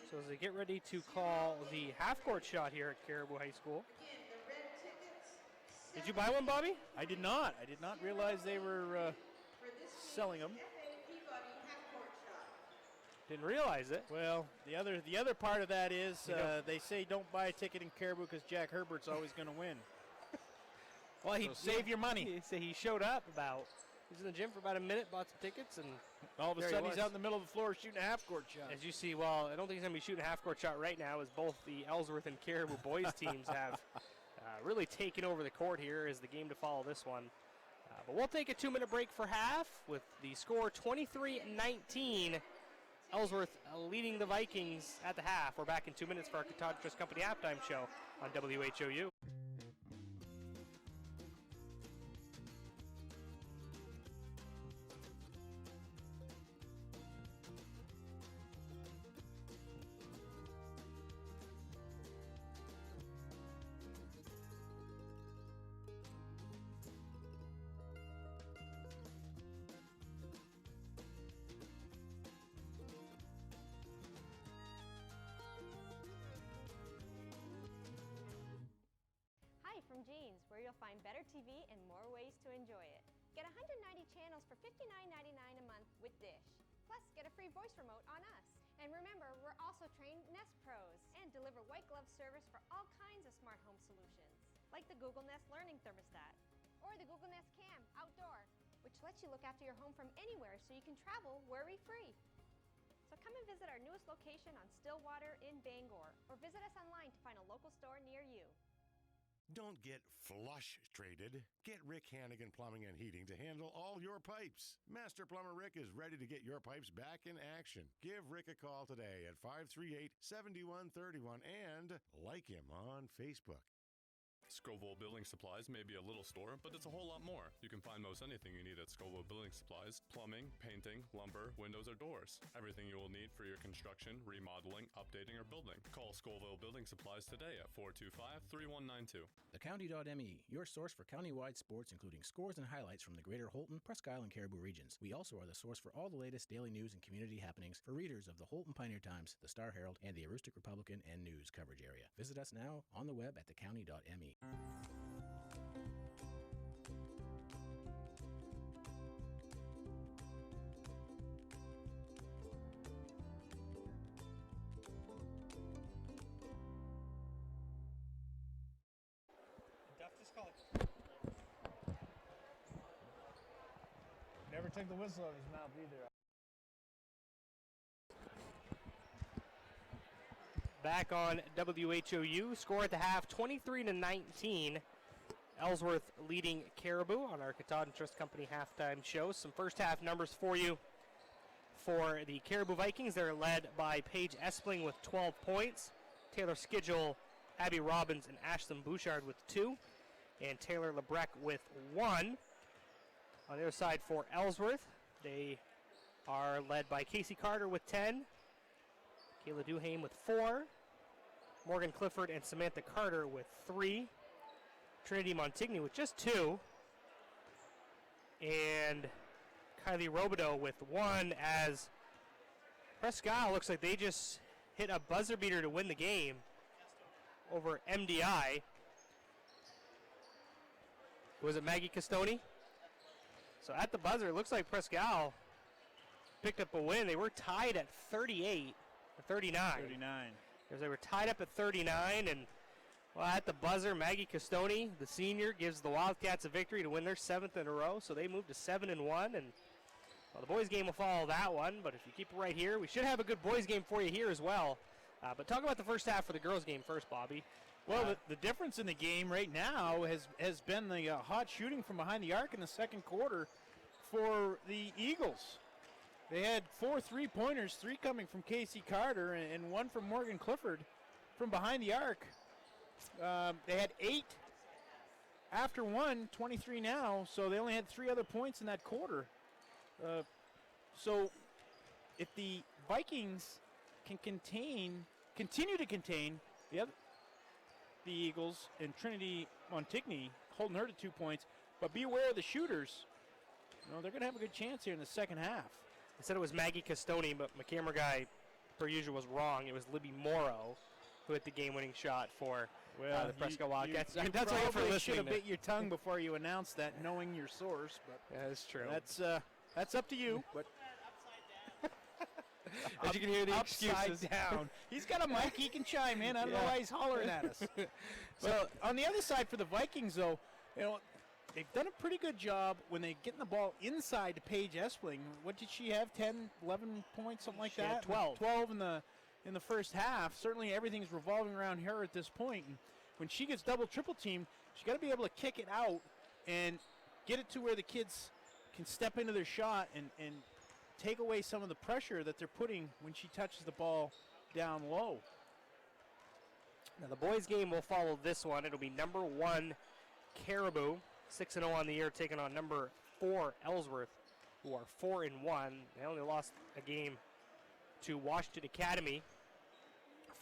So as they get ready to call the half-court shot here at Caribou High School. Did you buy one, Bobby? I did not. I did not realize they were selling them. Didn't realize it. Well, the other part of that is they say don't buy a ticket in Caribou because Jack Herbert's always going to win. Well, so save your money. He showed up he was in the gym for about a minute, bought some tickets, and all of a sudden he's out in the middle of the floor shooting a half-court shot. As you see, well, I don't think he's going to be shooting a half-court shot right now, as both the Ellsworth and Caribou boys teams have really taken over the court here as the game to follow this one. But we'll take a 2-minute break for half with the score 23-19. Ellsworth leading the Vikings at the half. We're back in 2 minutes for our Cottage Trust Company halftime show on WHOU. From Jeans, where you'll find better TV and more ways to enjoy it. Get 190 channels for $59.99 a month with Dish. Plus, get a free voice remote on us. And remember, we're also trained Nest Pros and deliver white glove service for all kinds of smart home solutions, like the Google Nest Learning Thermostat or the Google Nest Cam Outdoor, which lets you look after your home from anywhere so you can travel worry-free. So come and visit our newest location on Stillwater in Bangor, or visit us online to find a local store near you. Don't get flush-traded. Get Rick Hannigan Plumbing and Heating to handle all your pipes. Master Plumber Rick is ready to get your pipes back in action. Give Rick a call today at 538-7131 and like him on Facebook. Scoville Building Supplies may be a little store, but it's a whole lot more. You can find most anything you need at Scoville Building Supplies: plumbing, painting, lumber, windows, or doors. Everything you will need for your construction, remodeling, updating, or building. Call Scoville Building Supplies today at 425-3192. TheCounty.me, your source for countywide sports, including scores and highlights from the greater Holton, Presque Isle, and Caribou regions. We also are the source for all the latest daily news and community happenings for readers of the Holton Pioneer Times, the Star Herald, and the Aroostook Republican and News coverage area. Visit us now on the web at thecounty.me. Never took the whistle out of his mouth either. Back on WHOU, score at the half, 23-19. Ellsworth leading Caribou on our Katahdin Trust Company halftime show. Some first half numbers for you. For the Caribou Vikings, they're led by Paige Espling with 12 points. Taylor Skidgel, Abby Robbins, and Ashlyn Bouchard with 2. And Taylor Lebrecq with 1. On the other side for Ellsworth, they are led by Casey Carter with 10. Kayla Duhame with 4. Morgan Clifford and Samantha Carter with 3. Trinity Montigny with just 2. And Kylie Robideau with 1, as Presque Isle looks like they just hit a buzzer beater to win the game over MDI. Was it Maggie Castoni? So at the buzzer, it looks like Presque Isle picked up a win. They were tied at 38, or 39. 39. Because they were tied up at 39, and well, at the buzzer, Maggie Castoni, the senior, gives the Wildcats a victory to win their 7th in a row. So they moved to 7-1, and well, the boys' game will follow that one. But if you keep it right here, we should have a good boys' game for you here as well. But talk about the first half for the girls' game first, Bobby. Well, the difference in the game right now has been the hot shooting from behind the arc in the second quarter for the Eagles. They had 4 3-pointers, 3 coming from Casey Carter and 1 from Morgan Clifford from behind the arc. They had 8 after 1, 23 now, so they only had 3 other points in that quarter. So if the Vikings can continue to contain the Eagles and Trinity Montigny, holding her to 2 points, but be aware of the shooters. You know, they're going to have a good chance here in the second half. I said it was Maggie Castoni, but my camera guy, per usual, was wrong. It was Libby Morrow who hit the game-winning shot for the Presque Wildcats. That's why you should have bit your tongue before you announced that, knowing your source. But yeah, that's true. That's up to you. But as you can hear the excuses. Upside down. He's got a mic. He can chime in. I don't know why he's hollering at us. So on the other side for the Vikings, though, you know, they've done a pretty good job when they getting the ball inside to Paige Espling. What did she have? 10, 11 points, something like that? 12. 12 in the first half. Certainly everything's revolving around her at this point. And when she gets double, triple teamed, she's got to be able to kick it out and get it to where the kids can step into their shot and take away some of the pressure that they're putting when she touches the ball down low. Now the boys' game will follow this one. It'll be number 1 Caribou, 6-0 on the year, taking on number 4 Ellsworth, who are 4-1. They only lost a game to Washington Academy,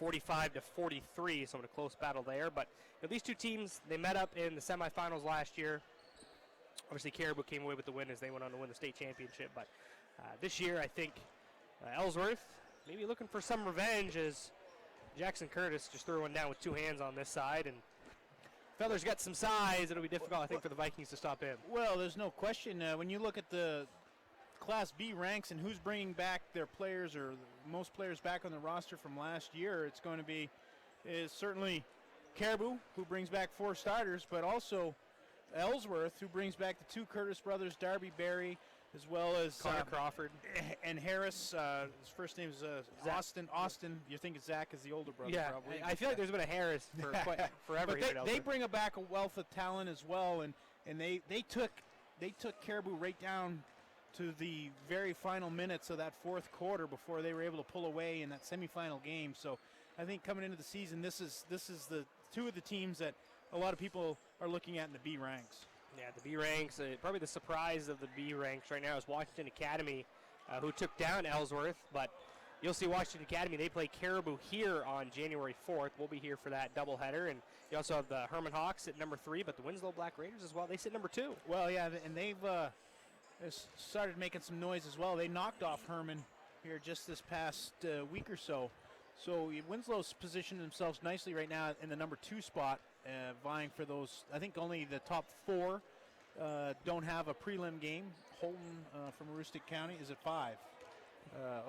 45-43, so in a close battle there. But these two teams, they met up in the semifinals last year. Obviously, Caribou came away with the win as they went on to win the state championship. But this year, I think Ellsworth maybe looking for some revenge, as Jackson Curtis just threw one down with 2 hands on this side. And Feller's got some size. It'll be difficult, I think, for the Vikings to stop him. Well, there's no question. When you look at the Class B ranks and who's bringing back their players, or most players back on the roster from last year, it's going to be certainly Caribou, who brings back 4 starters, but also Ellsworth, who brings back the two Curtis brothers, Darby Berry, as well as Connor Crawford. And Harris. His first name is Austin. Austin, you think Zach is the older brother, Yeah, probably. I feel like there's been a Harris for forever. But here at they Ellsworth. bring back a wealth of talent as well, and they took Caribou right down to the very final minutes of that fourth quarter before they were able to pull away in that semifinal game. So I think coming into the season, this is the two of the teams that a lot of people are looking at in the B ranks. Yeah, the B ranks, probably the surprise of the B ranks right now is Washington Academy, who took down Ellsworth. But you'll see Washington Academy, they play Caribou here on January 4th. We'll be here for that doubleheader. And you also have the Herman Hawks at number 3, but the Winslow Black Raiders as well. They sit number 2. Well, yeah, and they've started making some noise as well. They knocked off Herman here just this past week or so. So Winslow's positioned themselves nicely right now in the number 2 spot, vying for those. I think only the top 4 don't have a prelim game. Holton from Aroostook County is at 5.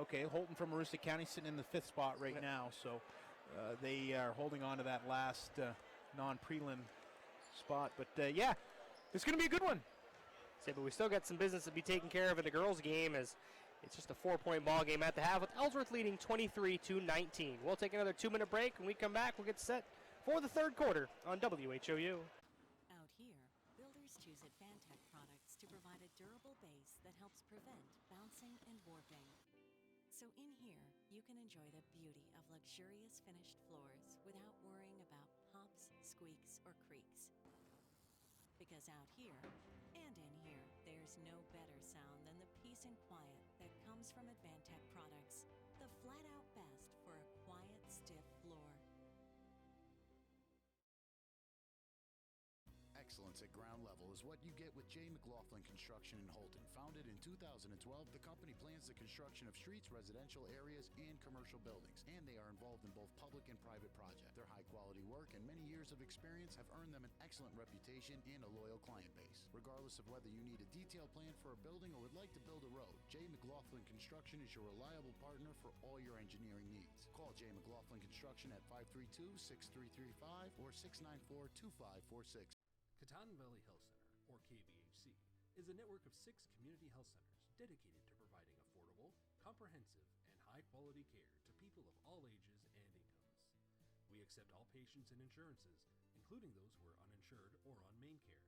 Okay, Holton from Aroostook County sitting in the 5th spot right now. So they are holding on to that last non-prelim spot. But yeah, it's going to be a good one. But we still got some business to be taken care of in the girls' game, as it's just a 4-point ball game at the half with Ellsworth leading 23-19. We'll take another 2-minute break. When we come back, we'll get set for the third quarter on WHOU. Out here, builders choose Advantech products to provide a durable base that helps prevent bouncing and warping. So in here, you can enjoy the beauty of luxurious finished floors without worrying about pops, squeaks, or creaks. Because out here, and in here, there's no better sound than the peace and quiet that comes from Advantech products, the flat-out best for a quiet, stiff floor. Excellence at ground level is what you get with J. McLaughlin Construction in Holton. Founded in 2012, the company plans the construction of streets, residential areas, and commercial buildings, and they are involved in both public and private projects. Their high-quality work and many years of experience have earned them an excellent reputation and a loyal client base. Regardless of whether you need a detailed plan for a building or would like to build a road, J. McLaughlin Construction is your reliable partner for all your engineering needs. Call J. McLaughlin Construction at 532-6335 or 694-2546. Katahdin Valley Health Center, or KVHC, is a network of 6 community health centers dedicated to providing affordable, comprehensive, and high-quality care to people of all ages and incomes. We accept all patients and insurances, including those who are uninsured or on main care.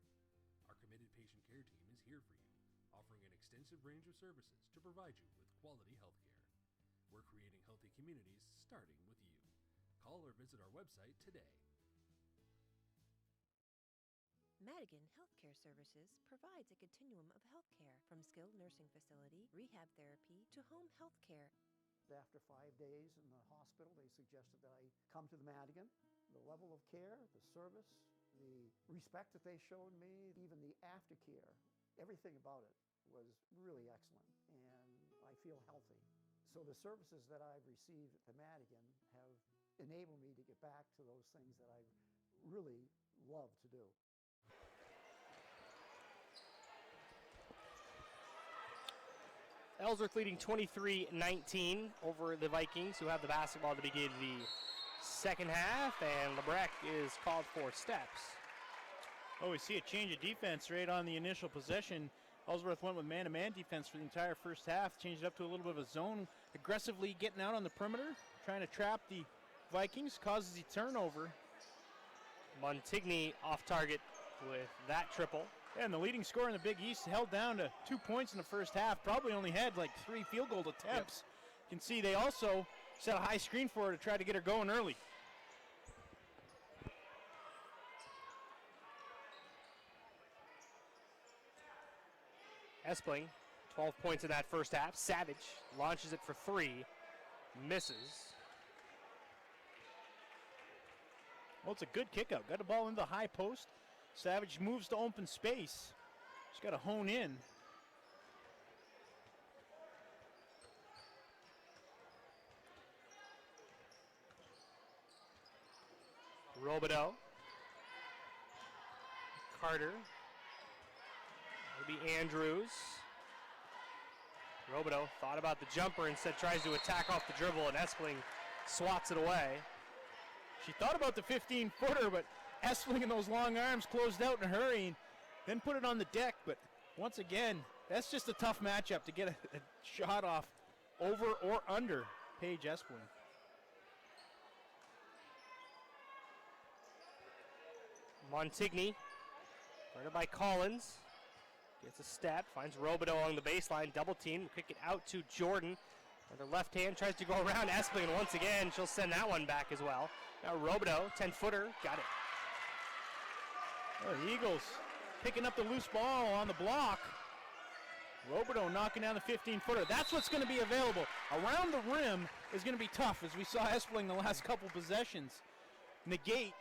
Our committed patient care team is here for you, offering an extensive range of services to provide you with quality health care. We're creating healthy communities starting with you. Call or visit our website today. Madigan Healthcare Services provides a continuum of healthcare, from skilled nursing facility, rehab therapy, to home health care. After 5 days in the hospital, they suggested that I come to the Madigan. The level of care, the service, the respect that they showed me, even the aftercare, everything about it was really excellent, and I feel healthy. So the services that I've received at the Madigan have enabled me to get back to those things that I really love to do. Ellsworth leading 23-19 over the Vikings, who have the basketball to begin the second half, and Lebrecq is called for steps. Oh, we see a change of defense right on the initial possession. Ellsworth went with man-to-man defense for the entire first half, changed it up to a little bit of a zone, aggressively getting out on the perimeter, trying to trap the Vikings, causes the turnover. Montigny off target with that triple. And the leading scorer in the Big East held down to 2 points in the first half, probably only had like 3 field goal attempts. You can see they also set a high screen for her to try to get her going early. Espling, 12 points in that first half. Savage launches it for 3, misses. Well, it's a good kick out. Got the ball into the high post. Savage moves to open space. She's got to hone in. Robideau. Carter. Maybe Andrews. Robideau thought about the jumper, instead tries to attack off the dribble, and Espling swats it away. She thought about the 15-footer, but Espling and those long arms closed out in a hurry. then put it on the deck. But once again, that's just a tough matchup to get a shot off over or under Paige Espling. Montigny, guarded by Collins. Gets a step, finds Robideau along the baseline, double team, kick it out to Jordan. With her left hand, tries to go around Espling, and once again, she'll send that one back as well. Now Robideau, 10-footer, got it. Oh, the Eagles picking up the loose ball on the block. Robideau knocking down the 15-footer. That's what's going to be available. Around the rim is going to be tough, as we saw Espling the last couple possessions negate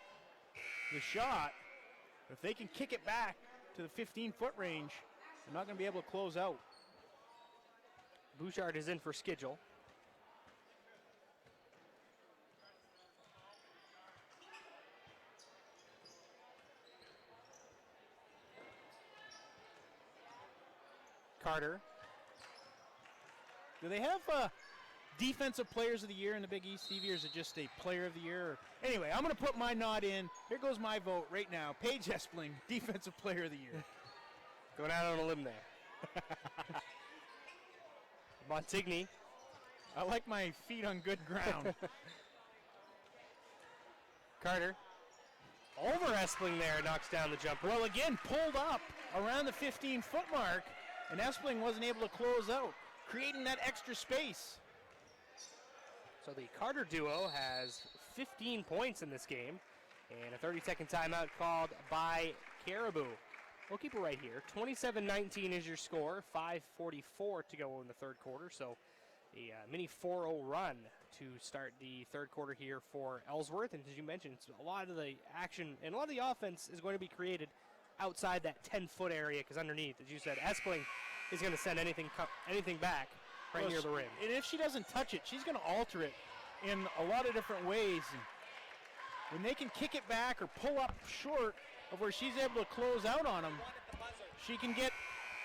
the shot. If they can kick it back to the 15-foot range, they're not going to be able to close out. Bouchard is in for Schedule. Carter. Do they have defensive players of the year in the Big East, Stevie, or is it just a player of the year? Anyway, I'm going to put my nod in. Here goes my vote right now. Paige Espling, defensive player of the year. Going out on a limb there. Montigny. I like my feet on good ground. Carter. Over Espling there, knocks down the jumper. Well, again, pulled up around the 15-foot mark, and Espling wasn't able to close out, creating that extra space. So the Carter duo has 15 points in this game, and a 30-second timeout called by Caribou. We'll keep it right here. 27-19 is your score. 5:44 to go in the third quarter. So a mini 4-0 run to start the third quarter here for Ellsworth. And as you mentioned, a lot of the action and a lot of the offense is going to be created outside that 10-foot area, because underneath, as you said, Espling is going to send anything back right near the rim. And if she doesn't touch it, she's going to alter it in a lot of different ways. And when they can kick it back or pull up short of where she's able to close out on them, she can get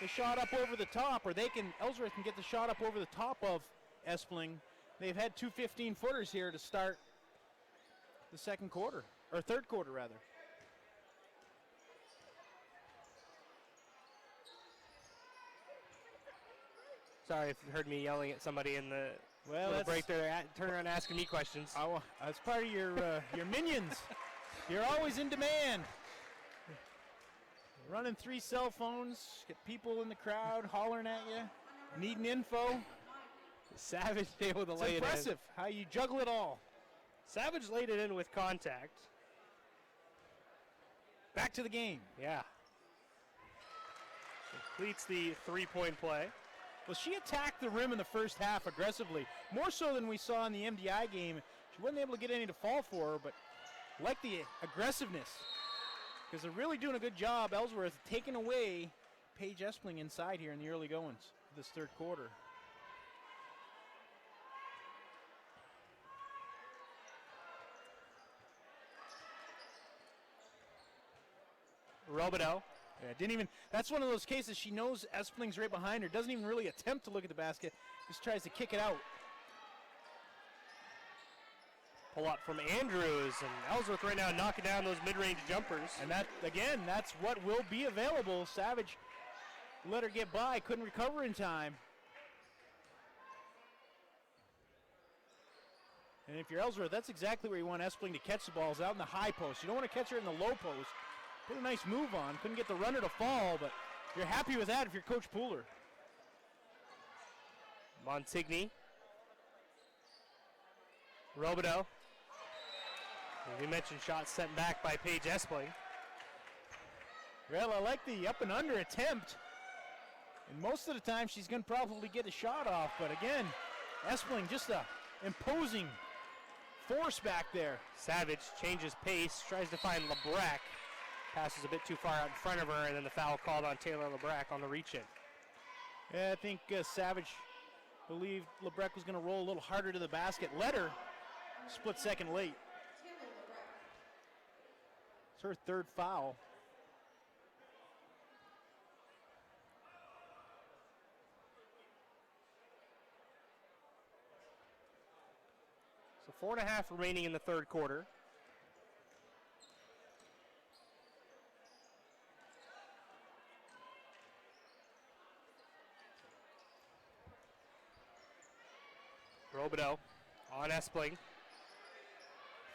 the shot up over the top, or Ellsworth can get the shot up over the top of Espling. They've had two 15-footers here to start the second quarter, or third quarter rather. Sorry if you heard me yelling at somebody in the break there. Turning around asking me questions. That's part of your minions. You're always in demand. Running 3 cell phones, get people in the crowd hollering at you, needing info. Savage able to lay it in. It's impressive how you juggle it all. Savage laid it in with contact. Back to the game. Yeah. Completes the 3-point play. Well, she attacked the rim in the first half aggressively, more so than we saw in the MDI game. She wasn't able to get any to fall for her, but like the aggressiveness, because they're really doing a good job, Ellsworth, taking away Paige Espling inside here in the early goings of this third quarter. Robideau. Yeah, that's one of those cases, she knows Espling's right behind her, doesn't even really attempt to look at the basket, just tries to kick it out. Pull up from Andrews, and Ellsworth right now knocking down those mid-range jumpers. And that, again, that's what will be available. Savage let her get by, couldn't recover in time. And if you're Ellsworth, that's exactly where you want Espling to catch the balls, out in the high post. You don't want to catch her in the low post. Put a nice move on. Couldn't get the runner to fall, but you're happy with that if you're Coach Pooler. Montigny. Robideau. As we mentioned, shots sent back by Paige Espling. Well, I like the up and under attempt. And most of the time, she's going to probably get a shot off. But again, Espling just a imposing force back there. Savage changes pace, tries to find LeBrecq. Passes a bit too far out in front of her, and then the foul called on Taylor LeBrecq on the reach-in. Yeah, I think Savage believed LeBrecq was going to roll a little harder to the basket. Let her split second late. It's her third foul. So 4.5 remaining in the third quarter. Robideau on Espling.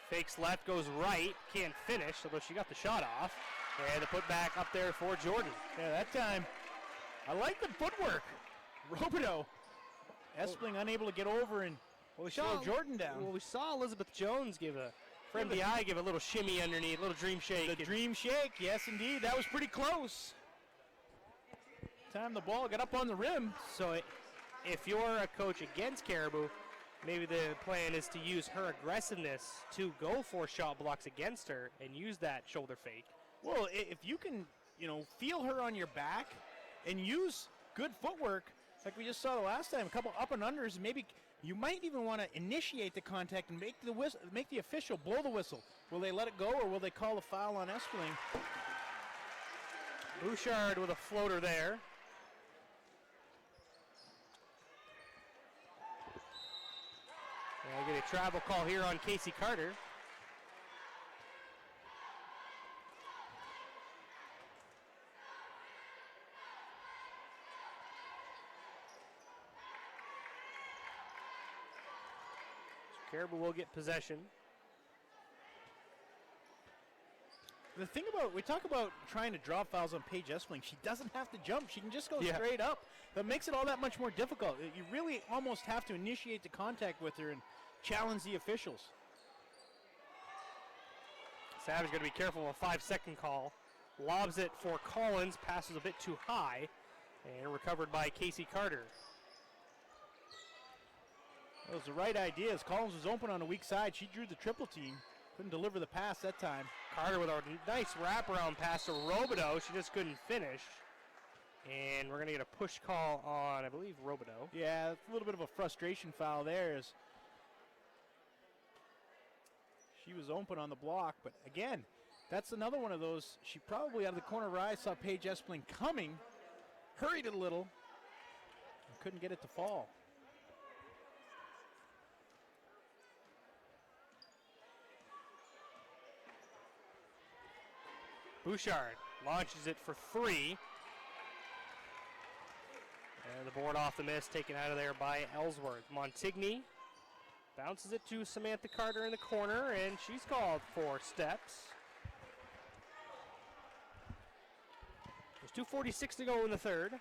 Fakes left, goes right, can't finish, although she got the shot off. And the putback up there for Jordan. Yeah, that time, I like the footwork. Robideau. Espling unable to get over and slow Jordan down. Well, we saw Elizabeth Jones give a little shimmy underneath, a little dream shake. The dream shake, yes indeed. That was pretty close. Time the ball got up on the rim. So if you're a coach against Caribou, maybe the plan is to use her aggressiveness to go for shot blocks against her and use that shoulder fake. Well, if you can, feel her on your back and use good footwork, like we just saw the last time, a couple up and unders, maybe you might even want to initiate the contact and make the official blow the whistle. Will they let it go or will they call a foul on Espling? Bouchard with a floater there. I get a travel call here on Casey Carter. So Caribou will get possession. The thing about, we talk about trying to draw fouls on Paige Espling. She doesn't have to jump. She can just go straight up. That makes it all that much more difficult. You really almost have to initiate the contact with her and challenge the officials. Savage going to be careful of a 5-second call. Lobs it for Collins, passes a bit too high, and recovered by Casey Carter. That was the right idea. As Collins was open on the weak side, she drew the triple team. Couldn't deliver the pass that time. Carter with a nice wraparound pass to Robideau. She just couldn't finish. And we're going to get a push call on, I believe, Robideau. Yeah, it's a little bit of a frustration foul there as she was open on the block. But again, that's another one of those. She probably out of the corner of her eye saw Paige Espling coming, hurried a little, and couldn't get it to fall. Bouchard launches it for 3. And the board off the miss, taken out of there by Ellsworth. Montigny bounces it to Samantha Carter in the corner, and she's called for steps. There's 2:46 to go in the third.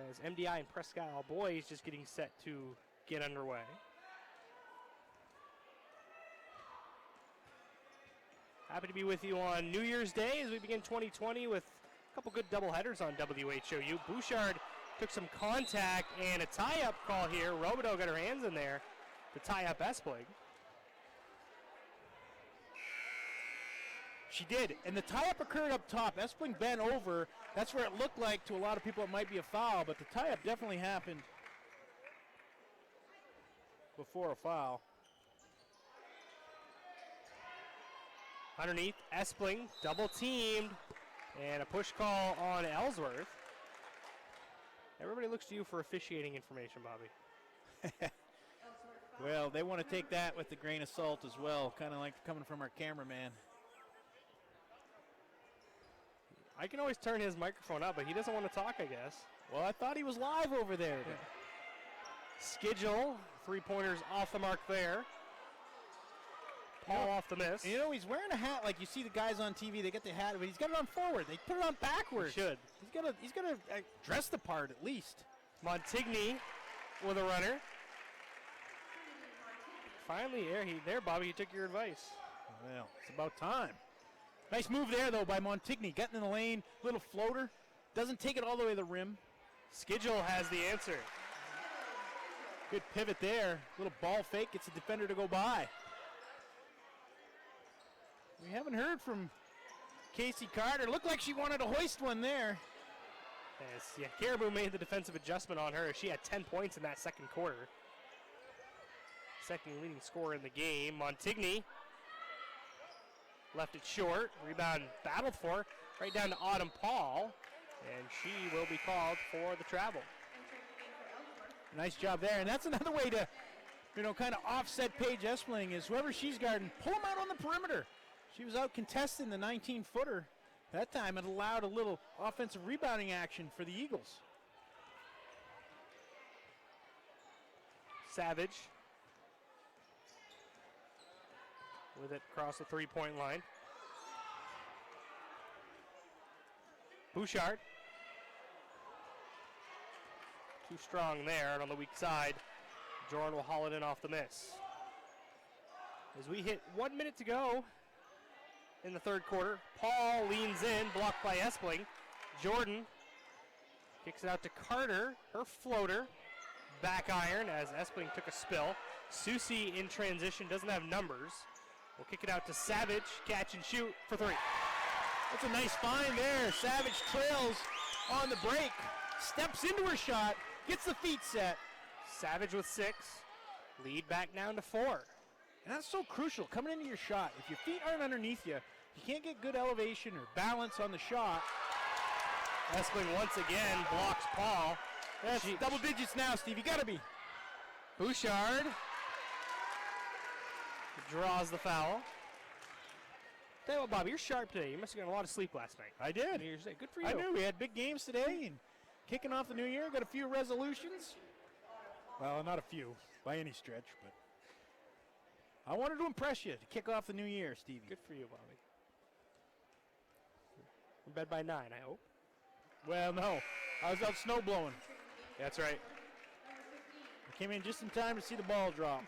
As MDI and Presque Isle boys just getting set to get underway. Happy to be with you on New Year's Day as we begin 2020 with a couple good doubleheaders on WHOU. Bouchard took some contact and a tie-up call here. Robideau got her hands in there to tie up Espling. She did, and the tie-up occurred up top. Espling bent over. That's where it looked like to a lot of people it might be a foul, but the tie-up definitely happened before a foul. Underneath, Espling double teamed, and a push call on Ellsworth. Everybody looks to you for officiating information, Bobby. Well, they want to take that with a grain of salt as well, kind of like coming from our cameraman. I can always turn his microphone up, but he doesn't want to talk, I guess. Well, I thought he was live over there. Yeah. Schedule, 3-pointers off the mark there. Paul off the miss. You know, he's wearing a hat like you see the guys on TV. They get the hat, but he's got it on forward. They put it on backwards. He should. He's got to dress the part at least. Montigny with a runner. Finally, there, Bobby, you took your advice. Well, it's about time. Nice move there, though, by Montigny. Getting in the lane, little floater. Doesn't take it all the way to the rim. Schedule has the answer. Good pivot there. Little ball fake, gets the defender to go by. We haven't heard from Casey Carter. Looked like she wanted to hoist one there. Yes, yeah, Caribou made the defensive adjustment on her. She had 10 points in that second quarter. Second leading scorer in the game. Montigny left it short. Rebound battled for. Right down to Autumn Paul. And she will be called for the travel. Nice job there. And that's another way to, kind of offset Paige Espling is whoever she's guarding, pull them out on the perimeter. She was out contesting the 19-footer. That time it allowed a little offensive rebounding action for the Eagles. Savage with it across the three-point line. Bouchard. Too strong there and on the weak side. Jordan will haul it in off the miss. As we hit 1 minute to go in the third quarter, Paul leans in, blocked by Espling. Jordan kicks it out to Carter, her floater. Back iron as Espling took a spill. Susie in transition, doesn't have numbers. We'll kick it out to Savage, catch and shoot for three. That's a nice find there. Savage trails on the break, steps into her shot, gets the feet set. Savage with 6, lead back down to 4. And that's so crucial, coming into your shot. If your feet aren't underneath you, you can't get good elevation or balance on the shot. Espling once again blocks Paul. That's double digits now, Steve. You got to be. Bouchard draws the foul. Tell you what, Bobby, you're sharp today. You must have gotten a lot of sleep last night. I did. Good for you. I knew we had big games today and kicking off the new year. Got a few resolutions. Well, not a few by any stretch, but I wanted to impress you to kick off the new year, Stevie. Good for you, Bobby. In bed by 9, I hope. Well, no. I was out snow blowing. That's right. I came in just in time to see the ball drop.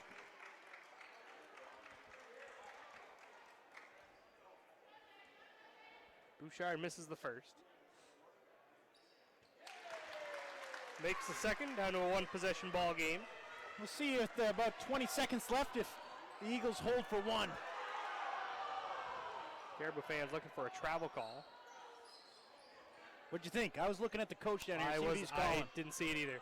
Bouchard misses the first. Makes the second, down to a one-possession ball game. We'll see if about 20 seconds left if the Eagles hold for one. Caribou fans looking for a travel call. What'd you think? I was looking at the coach down here. I didn't see it either.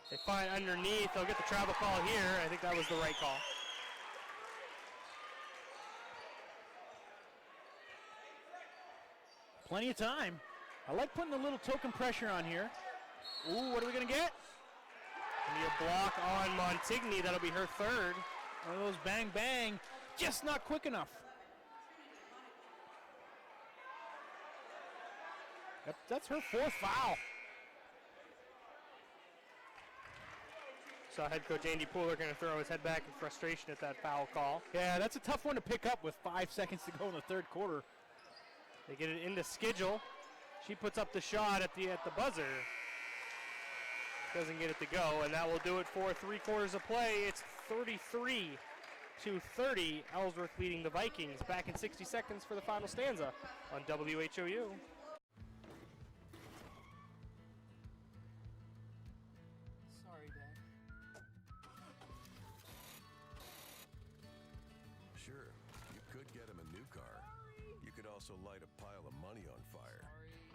They find underneath. They'll get the travel call here. I think that was the right call. Plenty of time. I like putting a little token pressure on here. Ooh, what are we going to get? Gonna be a block on Montigny. That'll be her third. One of those bang, bang. Just not quick enough. That's her fourth foul. Saw head coach Andy Pooler going to throw his head back in frustration at that foul call. Yeah, that's a tough one to pick up with 5 seconds to go in the third quarter. They get it into Schedule. She puts up the shot at the buzzer. Doesn't get it to go, and that will do it for 3 quarters of play. It's 33-30. Ellsworth leading the Vikings. Back in 60 seconds for the final stanza on WHOU. Sorry, Dad. Sure, you could get him a new car. You could also light a pile of money on fire.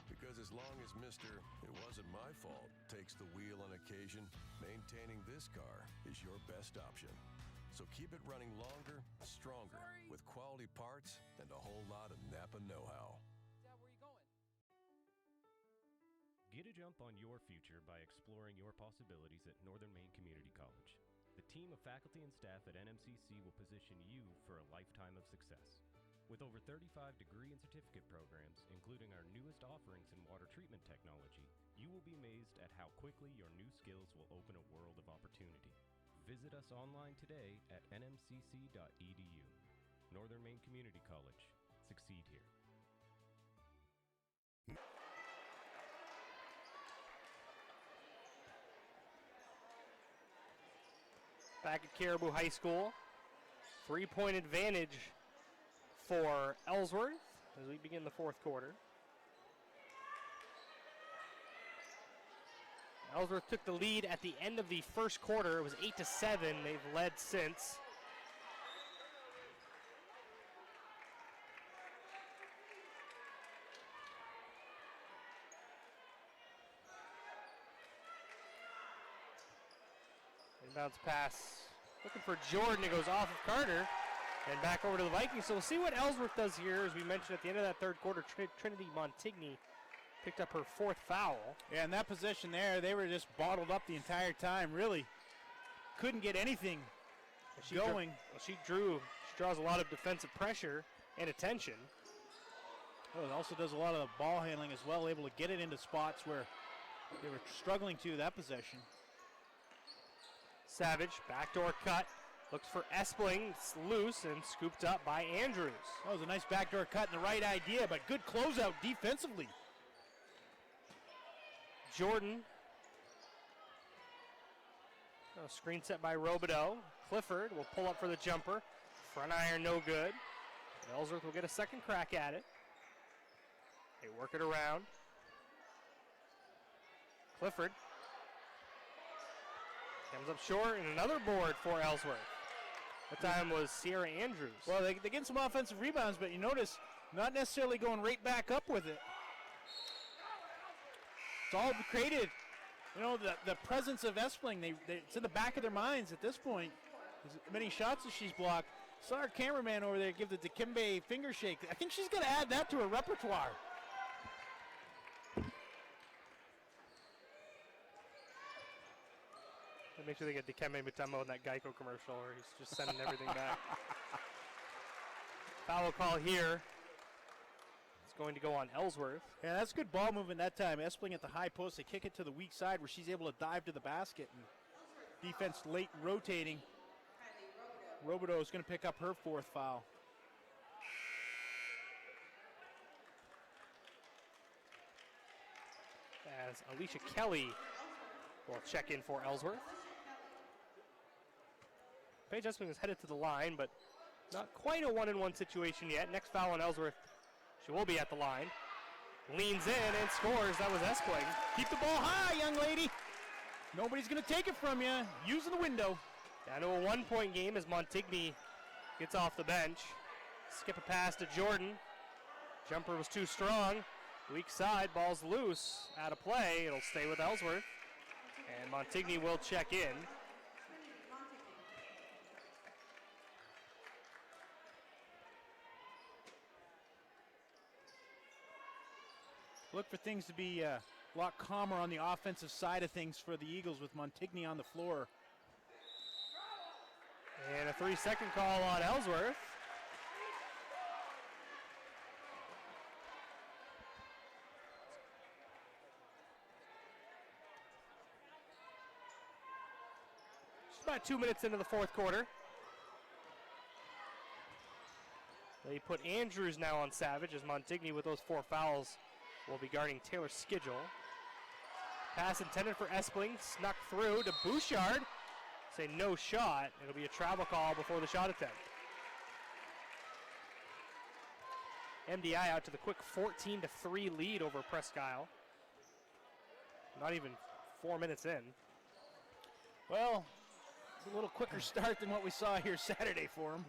Because as long as Mr. It wasn't my fault takes the wheel on occasion, maintaining this car is your best option. So keep it running longer, stronger, with quality parts and a whole lot of Napa know-how. Dad, where you going? Get a jump on your future by exploring your possibilities at Northern Maine Community College. The team of faculty and staff at NMCC will position you for a lifetime of success. With over 35 degree and certificate programs, including our newest offerings in water treatment technology, you will be amazed at how quickly your new skills will open a world of opportunity. Visit us online today at nmcc.edu. Northern Maine Community College. Succeed here. Back at Caribou High School. 3-point advantage for Ellsworth as we begin the fourth quarter. Ellsworth took the lead at the end of the first quarter. It was 8-7. They've led since. Inbounds pass. Looking for Jordan. It goes off of Carter. And back over to the Vikings. So we'll see what Ellsworth does here. As we mentioned at the end of that third quarter, Trinity Montigny picked up her fourth foul. Yeah, in that position there, they were just bottled up the entire time. Really couldn't get anything going. She draws a lot of defensive pressure and attention. Oh, it also does a lot of the ball handling as well, able to get it into spots where they were struggling to that possession. Savage, backdoor cut. Looks for Espling. It's loose and scooped up by Andrews. That was a nice backdoor cut and the right idea, but good closeout defensively. Jordan. Screen set by Robideau. Clifford will pull up for the jumper. Front iron no good. Ellsworth will get a second crack at it. They work it around. Clifford comes up short, and another board for Ellsworth. That time was Sierra Andrews. Well, they get some offensive rebounds, but you notice not necessarily going right back up with it. It's all created, the presence of Espling. It's in the back of their minds at this point. As many shots as she's blocked. Saw our cameraman over there give the Dikembe finger shake. I think she's going to add that to her repertoire. Make sure they get Dikembe Mutombo in that Geico commercial where he's just sending everything back. Foul call here. It's going to go on Ellsworth. Yeah, that's good ball movement that time. Espling at the high post. They kick it to the weak side where she's able to dive to the basket. And defense late rotating. Robideau is going to pick up her fourth foul. As Alicia Kelly will check in for Ellsworth. Paige Espling is headed to the line, but not quite a one-on-one situation yet. Next foul on Ellsworth. She will be at the line. Leans in and scores. That was Espling. Keep the ball high, young lady. Nobody's going to take it from you. Using the window. Down to a one-point game as Montigny gets off the bench. Skip a pass to Jordan. Jumper was too strong. Weak side, ball's loose. Out of play. It'll stay with Ellsworth. And Montigny will check in. Look for things to be a lot calmer on the offensive side of things for the Eagles with Montigny on the floor. And a 3-second call on Ellsworth. Just about 2 minutes into the fourth quarter. They put Andrews now on Savage as Montigny with those 4 fouls will be guarding Taylor Skidgel. Pass intended for Espling, snuck through to Bouchard. Say no shot. It'll be a travel call before the shot attempt. MDI out to the quick 14-3 lead over Presque Isle. Not even 4 minutes in. Well, it's a little quicker start than what we saw here Saturday for them.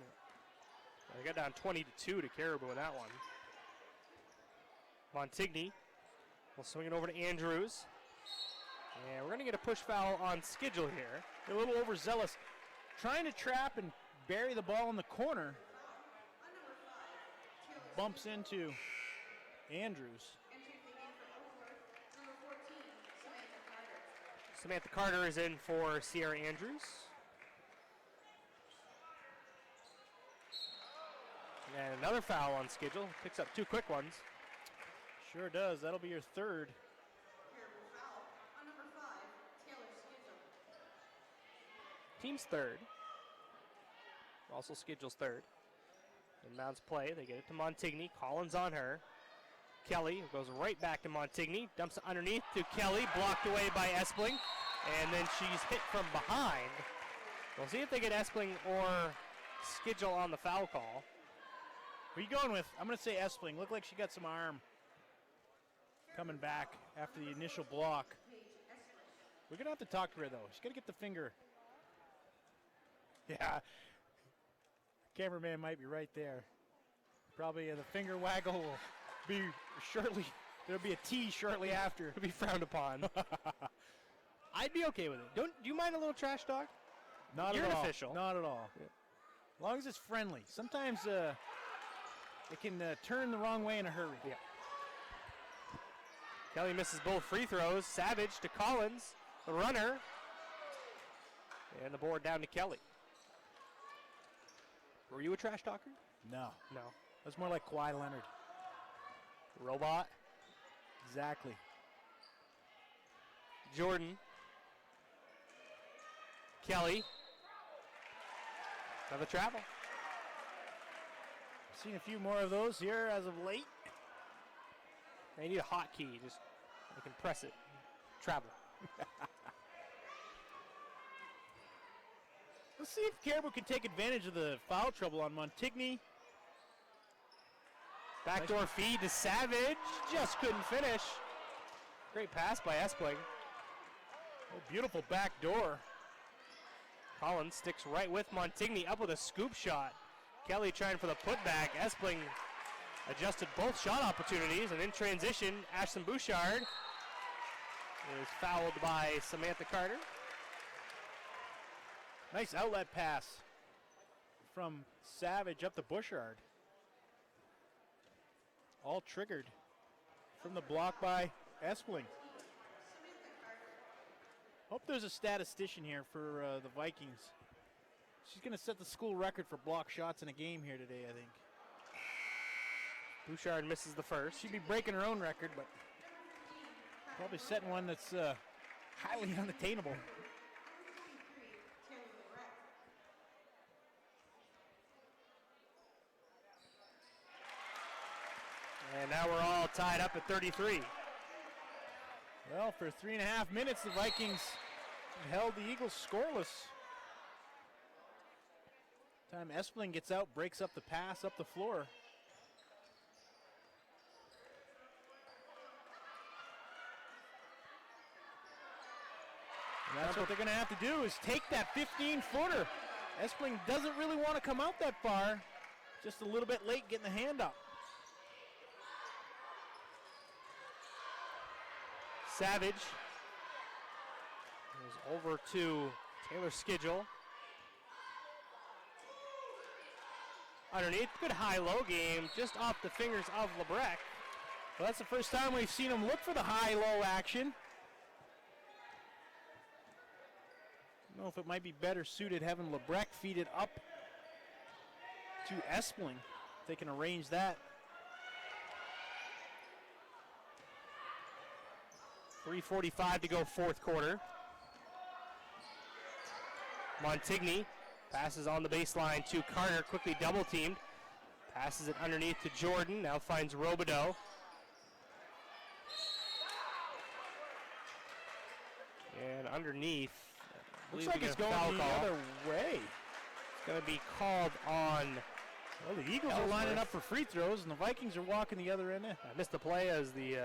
They got down 20-2 to Caribou in that one. Montigny will swing it over to Andrews. And we're going to get a push foul on Skidgel here. They're a little overzealous. Trying to trap and bury the ball in the corner. Bumps into Andrews. Samantha Carter is in for Sierra Andrews. And another foul on Skidgel. Picks up 2 quick ones. Sure does. That'll be your third. Team's third. Also Skidgel's third. Inbounds play. They get it to Montigny. Collins on her. Kelly goes right back to Montigny. Dumps it underneath to Kelly. Blocked away by Espling. And then she's hit from behind. We'll see if they get Espling or Skidgel on the foul call. Who are you going with? I'm going to say Espling. Looked like she got some arm coming back after the initial block. We're going to have to talk to her, though. She's got to get the finger. Yeah. Cameraman might be right there. Probably the finger waggle will be shortly. There'll be a T shortly after. It'll be frowned upon. I'd be okay with it. Do you mind a little trash talk? Not You're at all. an official. Not at all. Yeah. As long as it's friendly. Sometimes it can turn the wrong way in a hurry. Yeah. Kelly misses both free throws. Savage to Collins, the runner. And the board down to Kelly. Were you a trash talker? No. No. That's more like Kawhi Leonard. Robot. Exactly. Jordan. Kelly. Another travel. Seen a few more of those here as of late. They need a hotkey. Just they can press it. Travel. Let's see if Caribou can take advantage of the foul trouble on Montigny. Backdoor feed to Savage. Just couldn't finish. Great pass by Espling. Oh, beautiful backdoor. Collins sticks right with Montigny, up with a scoop shot. Kelly trying for the putback. Espling adjusted both shot opportunities, and in transition, Ashton Bouchard is fouled by Samantha Carter. Nice outlet pass from Savage up to Bouchard. All triggered from the block by Espling. Hope there's a statistician here for the Vikings. She's going to set the school record for block shots in a game here today, I think. Bouchard misses the first. She'd be breaking her own record, but probably setting one that's highly unattainable. And now we're all tied up at 33. Well, for 3.5 minutes, the Vikings held the Eagles scoreless. Time Espling gets out, breaks up the pass up the floor. And that's what they're going to have to do, is take that 15-footer. Espling doesn't really want to come out that far. Just a little bit late getting the hand up. Savage goes over to Taylor Skidgel. Underneath, good high-low game, just off the fingers of Lebrecht. Well, that's the first time we've seen him look for the high-low action. I don't know if it might be better suited having Lebrecht feed it up to Espling. If they can arrange that. 3:45 to go fourth quarter. Montigny passes on the baseline to Carter, quickly double teamed. Passes it underneath to Jordan, now finds Robideau. And underneath, looks like it's going the other way. It's going to be called on. Well, the Eagles are lining up for free throws, and the Vikings are walking the other end. I missed the play as the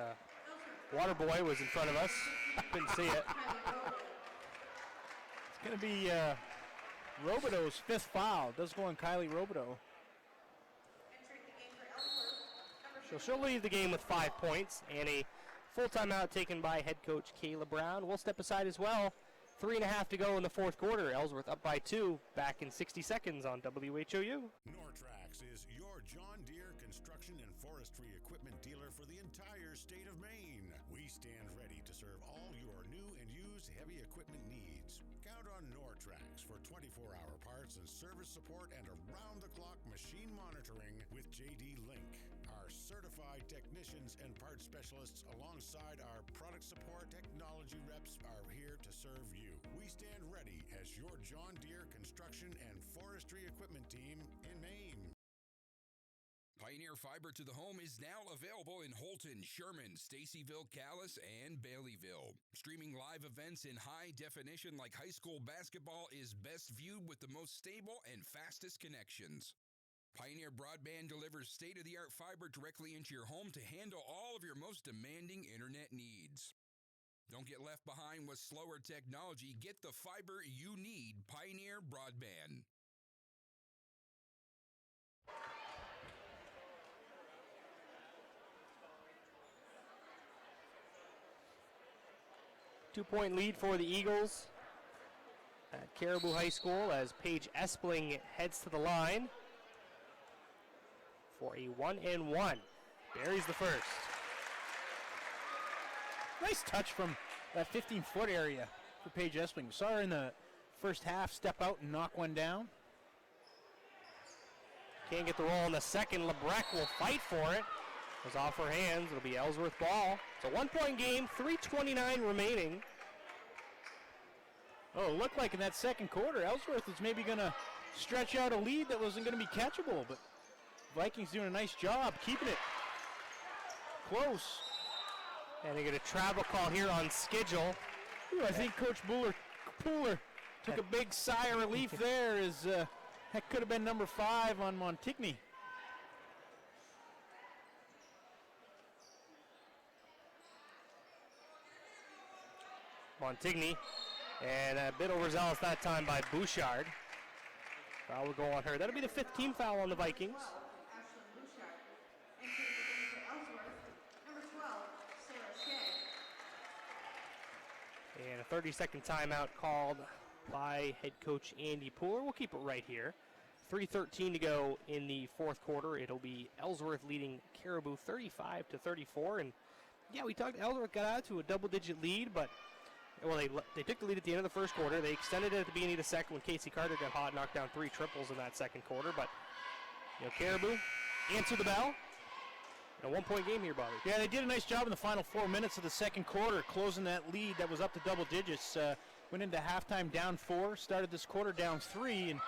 water boy was in front of us. Couldn't see it. It's going to be Robideau's fifth foul. Does go on Kylie Robideau. So she'll leave the game with 5 points and a full timeout taken by head coach Kayla Brown. We'll step aside as well. 3.5 to go in the fourth quarter. Ellsworth up by 2. Back in 60 seconds on WHOU. Nortrax is your John Deere construction and forestry equipment dealer for the entire state of Maine. We stand ready to serve all your new and used heavy equipment needs. Count on Nortrax for 24-hour parts and service support and around-the-clock machine monitoring with JD Link. Our certified technicians and parts specialists alongside our product support technology reps are here to serve you. We stand ready as your John Deere construction and forestry equipment team in Maine. Pioneer Fiber to the Home is now available in Holton, Sherman, Stacyville, Calais, and Baileyville. Streaming live events in high definition like high school basketball is best viewed with the most stable and fastest connections. Pioneer Broadband delivers state-of-the-art fiber directly into your home to handle all of your most demanding internet needs. Don't get left behind with slower technology. Get the fiber you need. Pioneer Broadband. Two-point lead for the Eagles at Caribou High School as Paige Espling heads to the line for a 1-and-1. Buries the first. Nice touch from that 15-foot area for Paige Espling. We saw her in the first half step out and knock one down. Can't get the roll in the second. Lebrecht will fight for it. It was off her hands. It'll be Ellsworth ball. It's a 1-point game, 3:29 remaining. Oh, it looked like in that second quarter, Ellsworth was maybe going to stretch out a lead that wasn't going to be catchable, but Vikings doing a nice job keeping it close. And they get a travel call here on schedule. Ooh, I think Coach Pooler took a big sigh of relief there, as that could have been number 5 on Montigny. Montigny, and a bit overzealous that time by Bouchard. Foul will go on her. That'll be the 15th foul on the Vikings. And a 30-second timeout called by head coach Andy Pooler. We'll keep it right here. 3:13 to go in the fourth quarter. It'll be Ellsworth leading Caribou 35-34. And yeah, we talked. Ellsworth got out to a double-digit lead, but they took the lead at the end of the first quarter. They extended it at the beginning of the second when Casey Carter got hot, knocked down 3 triples in that second quarter. But Caribou answered the bell. A 1-point game here, Bobby. Yeah, they did a nice job in the final 4 minutes of the second quarter, closing that lead that was up to double digits. Went into halftime down 4, started this quarter down 3, and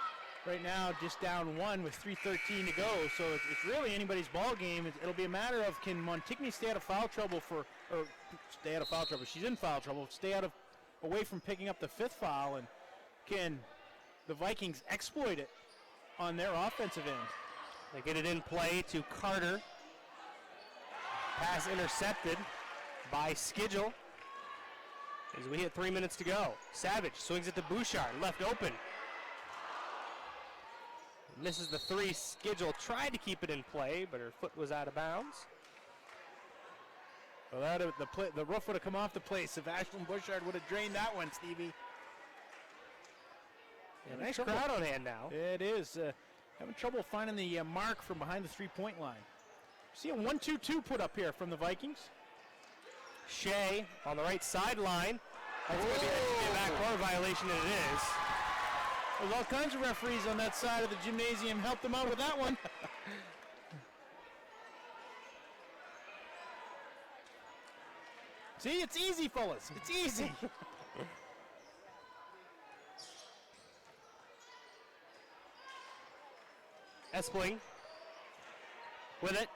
right now just down 1 with 3:13 to go. So it's really anybody's ball game. It'll be a matter of, can Montigny stay out of foul trouble She's in foul trouble. Stay away from picking up the 5th foul, and can the Vikings exploit it on their offensive end? They get it in play to Carter. Pass intercepted by Schedule as we hit 3 minutes to go. Savage swings it to Bouchard, left open. Misses the 3. Schedule tried to keep it in play, but her foot was out of bounds. Well, the roof would have come off the place if Ashlyn Bouchard would have drained that one, Stevie. Yeah, nice crowd on hand now. It is. Having trouble finding the mark from behind the 3-point line. See a 1-2-2 put up here from the Vikings. Shea on the right sideline. That's going to be a backcourt violation, and it is. There's all kinds of referees on that side of the gymnasium. Helped them out with that one. See, it's easy, fellas. It's easy. Espling with it.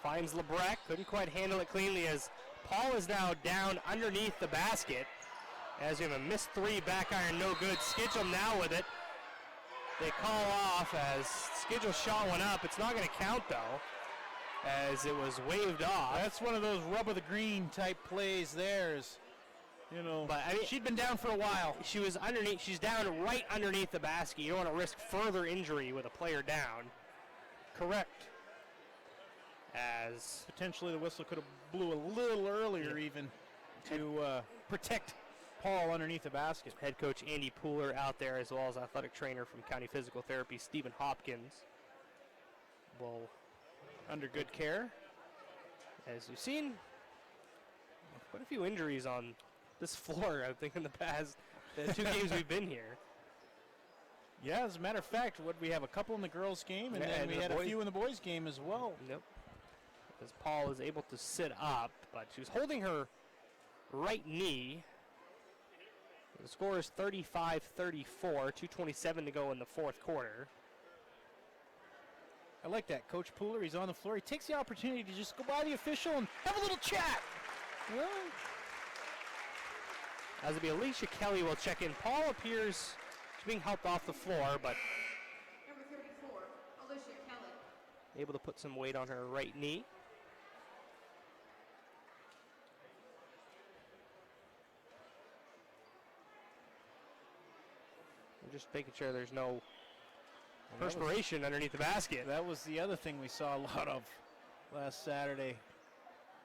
Finds Lebrecht. Couldn't quite handle it cleanly as Paul is now down underneath the basket. As we have a missed 3, back iron, no good. Schedule now with it. They call off as Schedule shot went up. It's not going to count, though, as it was waved off. That's one of those rub of the green type plays there. But I mean, she'd been down for a while. She was underneath. She's down right underneath the basket. You don't want to risk further injury with a player down. Correct. As potentially the whistle could have blew a little earlier even to protect Paul underneath the basket. Head coach Andy Pooler out there, as well as athletic trainer from County Physical Therapy, Stephen Hopkins, will under good care. As you've seen, quite a few injuries on this floor, I think, in the past 2 games we've been here. Yeah, as a matter of fact, we have a couple in the girls' game, and then we had a few in the boys' game as well. Yep. As Paul is able to sit up, but she was holding her right knee. The score is 35-34, 2:27 to go in the fourth quarter. I like that. Coach Pooler, he's on the floor. He takes the opportunity to just go by the official and have a little chat. Well, as it'll be Alicia Kelly will check in. Paul appears being helped off the floor, but Number 34, Alicia Kelly. Able to put some weight on her right knee. Just making sure there's no perspiration underneath the basket. That was the other thing we saw a lot of last Saturday.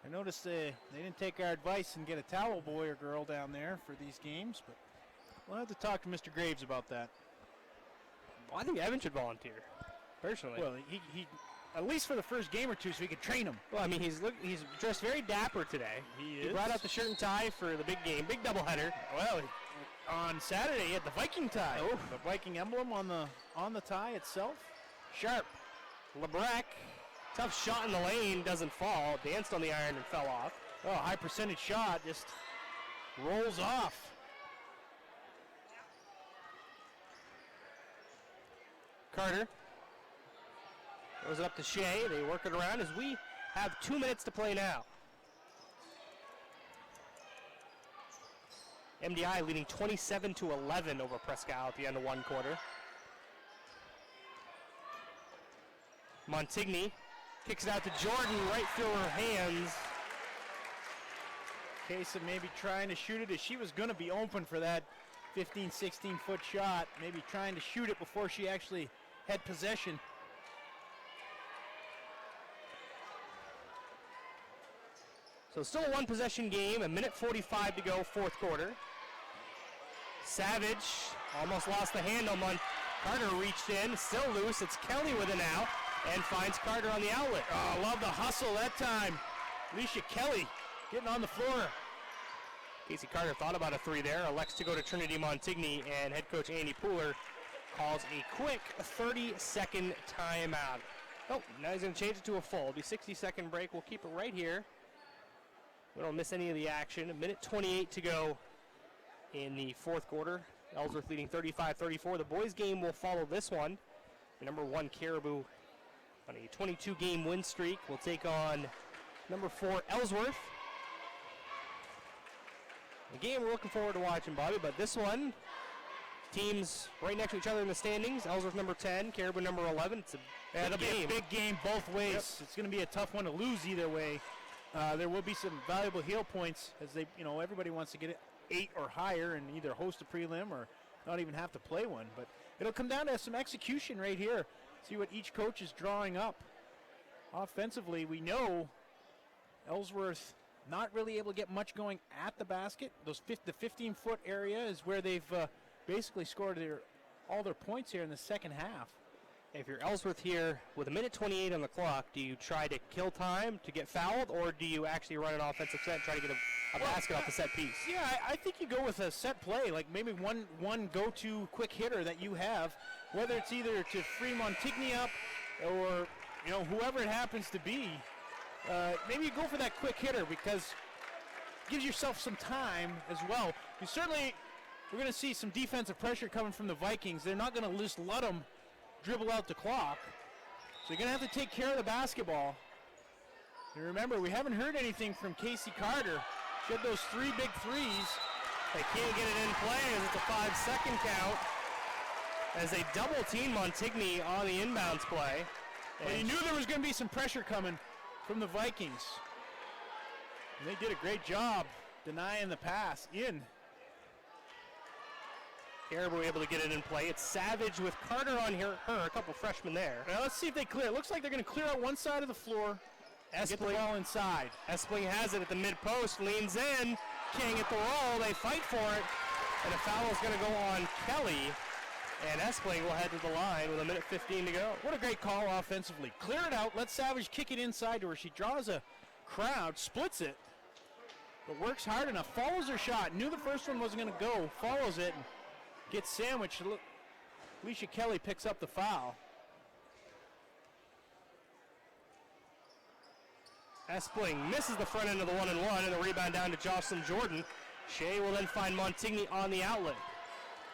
I noticed they didn't take our advice and get a towel boy or girl down there for these games, but we'll have to talk to Mr. Graves about that. Well, I think Evan should volunteer, personally. Well, he at least for the first game or two, so we could train him. Well, I mean, he's dressed very dapper today. He brought out the shirt and tie for the big game, big doubleheader. Well, on Saturday he had the Viking tie. Oh, the Viking emblem on the tie itself. Sharp. Lebrecht, tough shot in the lane, doesn't fall. Danced on the iron and fell off. Oh, high percentage shot, just rolls off. Carter. Throws it up to Shea. They work it around as we have 2 minutes to play now. MDI leading 27-11 over Presque Isle at the end of one quarter. Montigny kicks it out to Jordan right through her hands. Case of maybe trying to shoot it as she was going to be open for that 15, 16-foot shot. Maybe trying to shoot it before she actually had possession. So still a one-possession game, a minute 45 to go, fourth quarter. Savage almost lost the handle. Carter reached in, still loose. It's Kelly with it now, and finds Carter on the outlet. Oh, love the hustle that time. Alicia Kelly getting on the floor. Casey Carter thought about a three there, elects to go to Trinity Montigny, and head coach Andy Pooler calls a quick 30-second timeout. Oh, now he's going to change it to a full. It'll be 60-second break. We'll keep it right here. We don't miss any of the action. A minute 28 to go in the fourth quarter. Ellsworth leading 35-34. The boys game will follow this one. The number 1 Caribou on a 22-game win streak will take on number 4 Ellsworth. A game we're looking forward to watching, Bobby, but this one, teams right next to each other in the standings. Ellsworth number 10, Caribou number 11. It's It'll be a big game both ways. Yep. It's going to be a tough one to lose either way. There will be some valuable heel points as they, everybody wants to get it 8 or higher and either host a prelim or not even have to play one. But it'll come down to some execution right here. See what each coach is drawing up. Offensively, we know Ellsworth not really able to get much going at the basket. The 15-foot area is where they've basically scored all their points here in the second half. If you're Ellsworth here with a minute 28 on the clock, do you try to kill time to get fouled, or do you actually run an offensive set and try to get a basket off the set piece? Yeah, I think you go with a set play, like maybe one go-to quick hitter that you have, whether it's either to free Montigny up or whoever it happens to be. Maybe you go for that quick hitter because it gives yourself some time as well. We're going to see some defensive pressure coming from the Vikings. They're not going to just let them dribble out the clock. So you're going to have to take care of the basketball. And remember, we haven't heard anything from Casey Carter. She had those 3 big threes. They can't get it in play as it's a 5-second count. As they double team Montigny on the inbounds play. Well, you knew there was going to be some pressure coming from the Vikings. And they did a great job denying the pass in. Caribou able to get it in play. It's Savage with Carter on her, a couple freshmen there. Now let's see if they clear. It looks like they're going to clear out one side of the floor. Get the ball inside. Espling has it at the mid-post, leans in, can't get the roll. They fight for it, and a foul is going to go on Kelly. And Espling will head to the line with a minute 15 to go. What a great call offensively. Clear it out. Let Savage kick it inside to her. She draws a crowd, splits it, but works hard enough. Follows her shot. Knew the first one wasn't going to go. Follows it and gets sandwiched. Alicia Kelly picks up the foul. Espling misses the front end of the 1-and-1, and the rebound down to Jocelyn Jordan. Shea will then find Montigny on the outlet.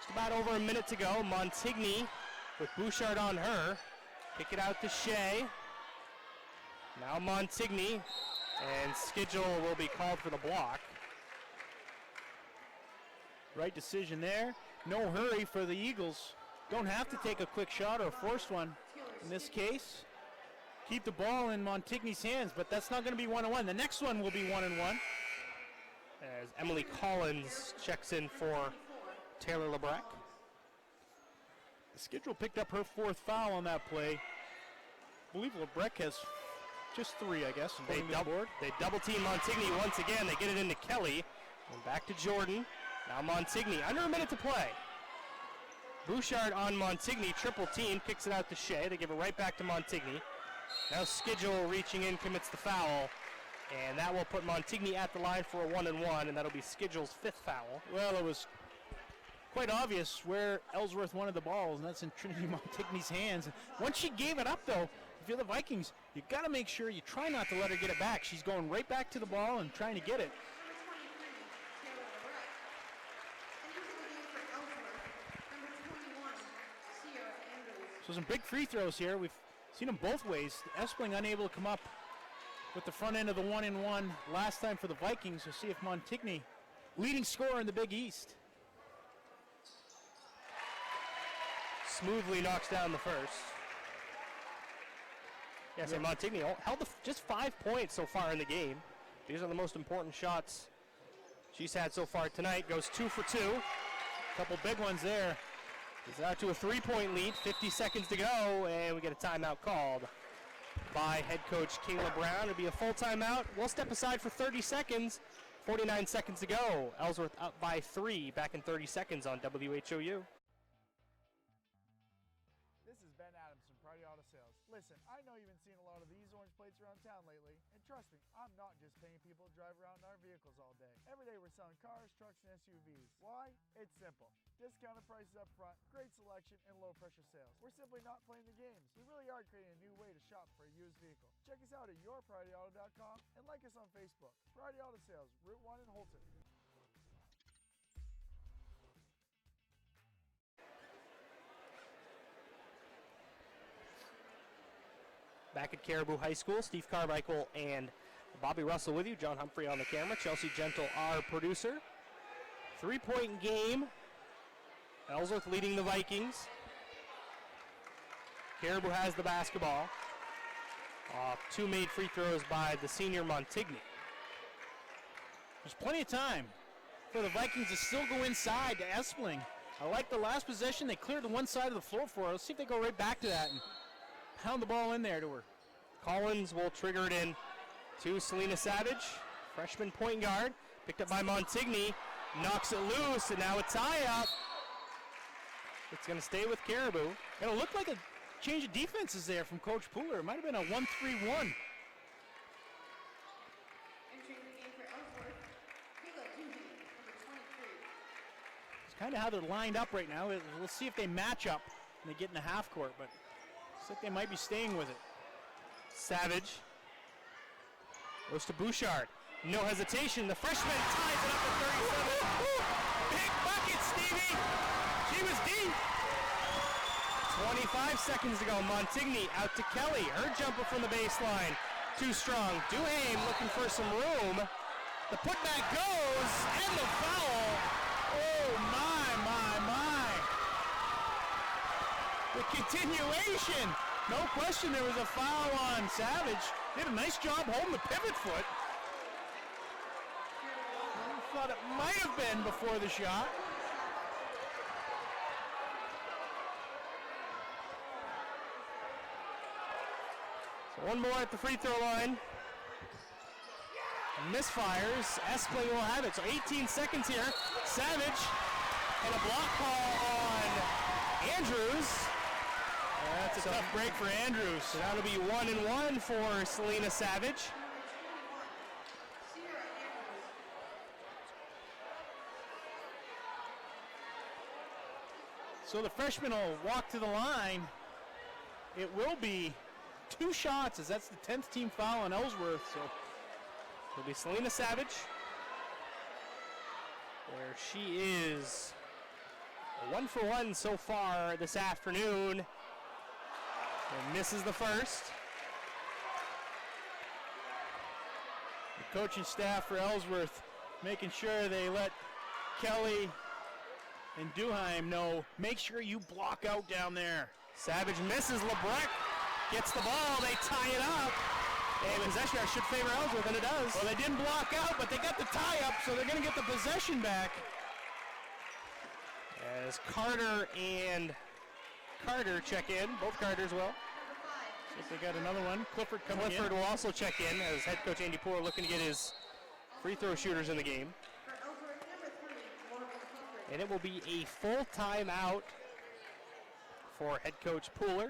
Just about over a minute to go. Montigny with Bouchard on her. Kick it out to Shea. Now Montigny, and Schedule will be called for the block. Right decision there. No hurry for the Eagles. Don't have to take a quick shot or force one in this case. Keep the ball in Montigny's hands, but that's not going to be 1-on-1. The next one will be 1-on-1. As Emily Collins checks in for Taylor LeBrecq. The Schedule picked up her 4th foul on that play. I believe LeBrecq has just 3, I guess. They double team Montigny once again. They get it into Kelly. And back to Jordan. Now Montigny, under a minute to play. Bouchard on Montigny, triple team, kicks it out to Shea. They give it right back to Montigny. Now Schedule reaching in, commits the foul. And that will put Montigny at the line for a 1-and-1, and that'll be Schedule's 5th foul. Well, it was quite obvious where Ellsworth wanted the ball, and that's in Trinity Montigny's hands. Once she gave it up, though, if you're the Vikings, you got to make sure you try not to let her get it back. She's going right back to the ball and trying to get it. So some big free throws here. We've seen them both ways. Espling unable to come up with the front end of the 1-and-1 last time for the Vikings. We'll see if Montigny, leading scorer in the Big East. Smoothly knocks down the first. Yes, and Montigny held just 5 points so far in the game. These are the most important shots she's had so far tonight. Goes 2 for 2. Couple big ones there. He's out to a 3-point lead, 50 seconds to go, and we get a timeout called by head coach Kayla Brown. It'll be a full timeout. We'll step aside for 30 seconds. 49 seconds to go. Ellsworth up by 3, back in 30 seconds on WHOU. This is Ben Adams from Priority Auto Sales. Listen, I know you've been seeing a lot of these orange plates around town lately, and trust me, I'm not just paying people to drive around in our vehicles all day. Every day we're selling cars, trucks, and SUVs. Why? It's simple. Discounted prices up front, great selection, and low pressure sales. We're simply not playing the games. We really are creating a new way to shop for a used vehicle. Check us out at yourpriorityauto.com and like us on Facebook. Priority Auto Sales, Route 1 in Holton. Back at Caribou High School, Steve Carmichael and Bobby Russell with you. John Humphrey on the camera. Chelsea Gentle, our producer. 3-point game. Ellsworth leading the Vikings. Caribou has the basketball. 2 made free throws by the senior Montigny. There's plenty of time for the Vikings to still go inside to Espling. I like the last possession. They cleared the one side of the floor for her. Let's see if they go right back to that and pound the ball in there to her. Collins will trigger it in to Selena Savage, freshman point guard. Picked up by Montigny, knocks it loose, and now a tie-up. It's going to stay with Caribou. It'll look like a change of defenses there from Coach Pooler. It might have been a 1-3-1. Entering the game for Ellsworth, Kayla Duty, number 23. It's kind of how they're lined up right now. We'll see if they match up and they get in the half court, but looks like they might be staying with it. Savage goes to Bouchard. No hesitation. The freshman ties it up at 37. Big bucket, Stevie. She was deep. 25 seconds to go. Montigny out to Kelly. Her jumper from the baseline. Too strong. Duhame looking for some room. The putback goes, and the foul. Oh, my. The continuation. No question there was a foul on Savage. Did a nice job holding the pivot foot. I thought it might have been before the shot. So one more at the free throw line. Misfires. Espling will have it. So 18 seconds here. Savage. And a block call on Andrews. That's a tough break for Andrews. So that'll be 1-and-1 for Selena Savage. So the freshman will walk to the line. It will be 2 shots, as that's the 10th team foul on Ellsworth. So it'll be Selena Savage, where she is 1 for 1 so far this afternoon. And misses the first. The coaching staff for Ellsworth making sure they let Kelly and Duheim know, make sure you block out down there. Savage misses. LeBrecq gets the ball. They tie it up. And possession should favor Ellsworth, and it does. Well, they didn't block out, but they got the tie up, so they're going to get the possession back. As Carter and Carter check in. Both Carters will. See if they got another one. Clifford coming in. Clifford will also check in as head coach Andy Poore looking to get his free throw shooters in the game. And it will be a full timeout for head coach Pooler.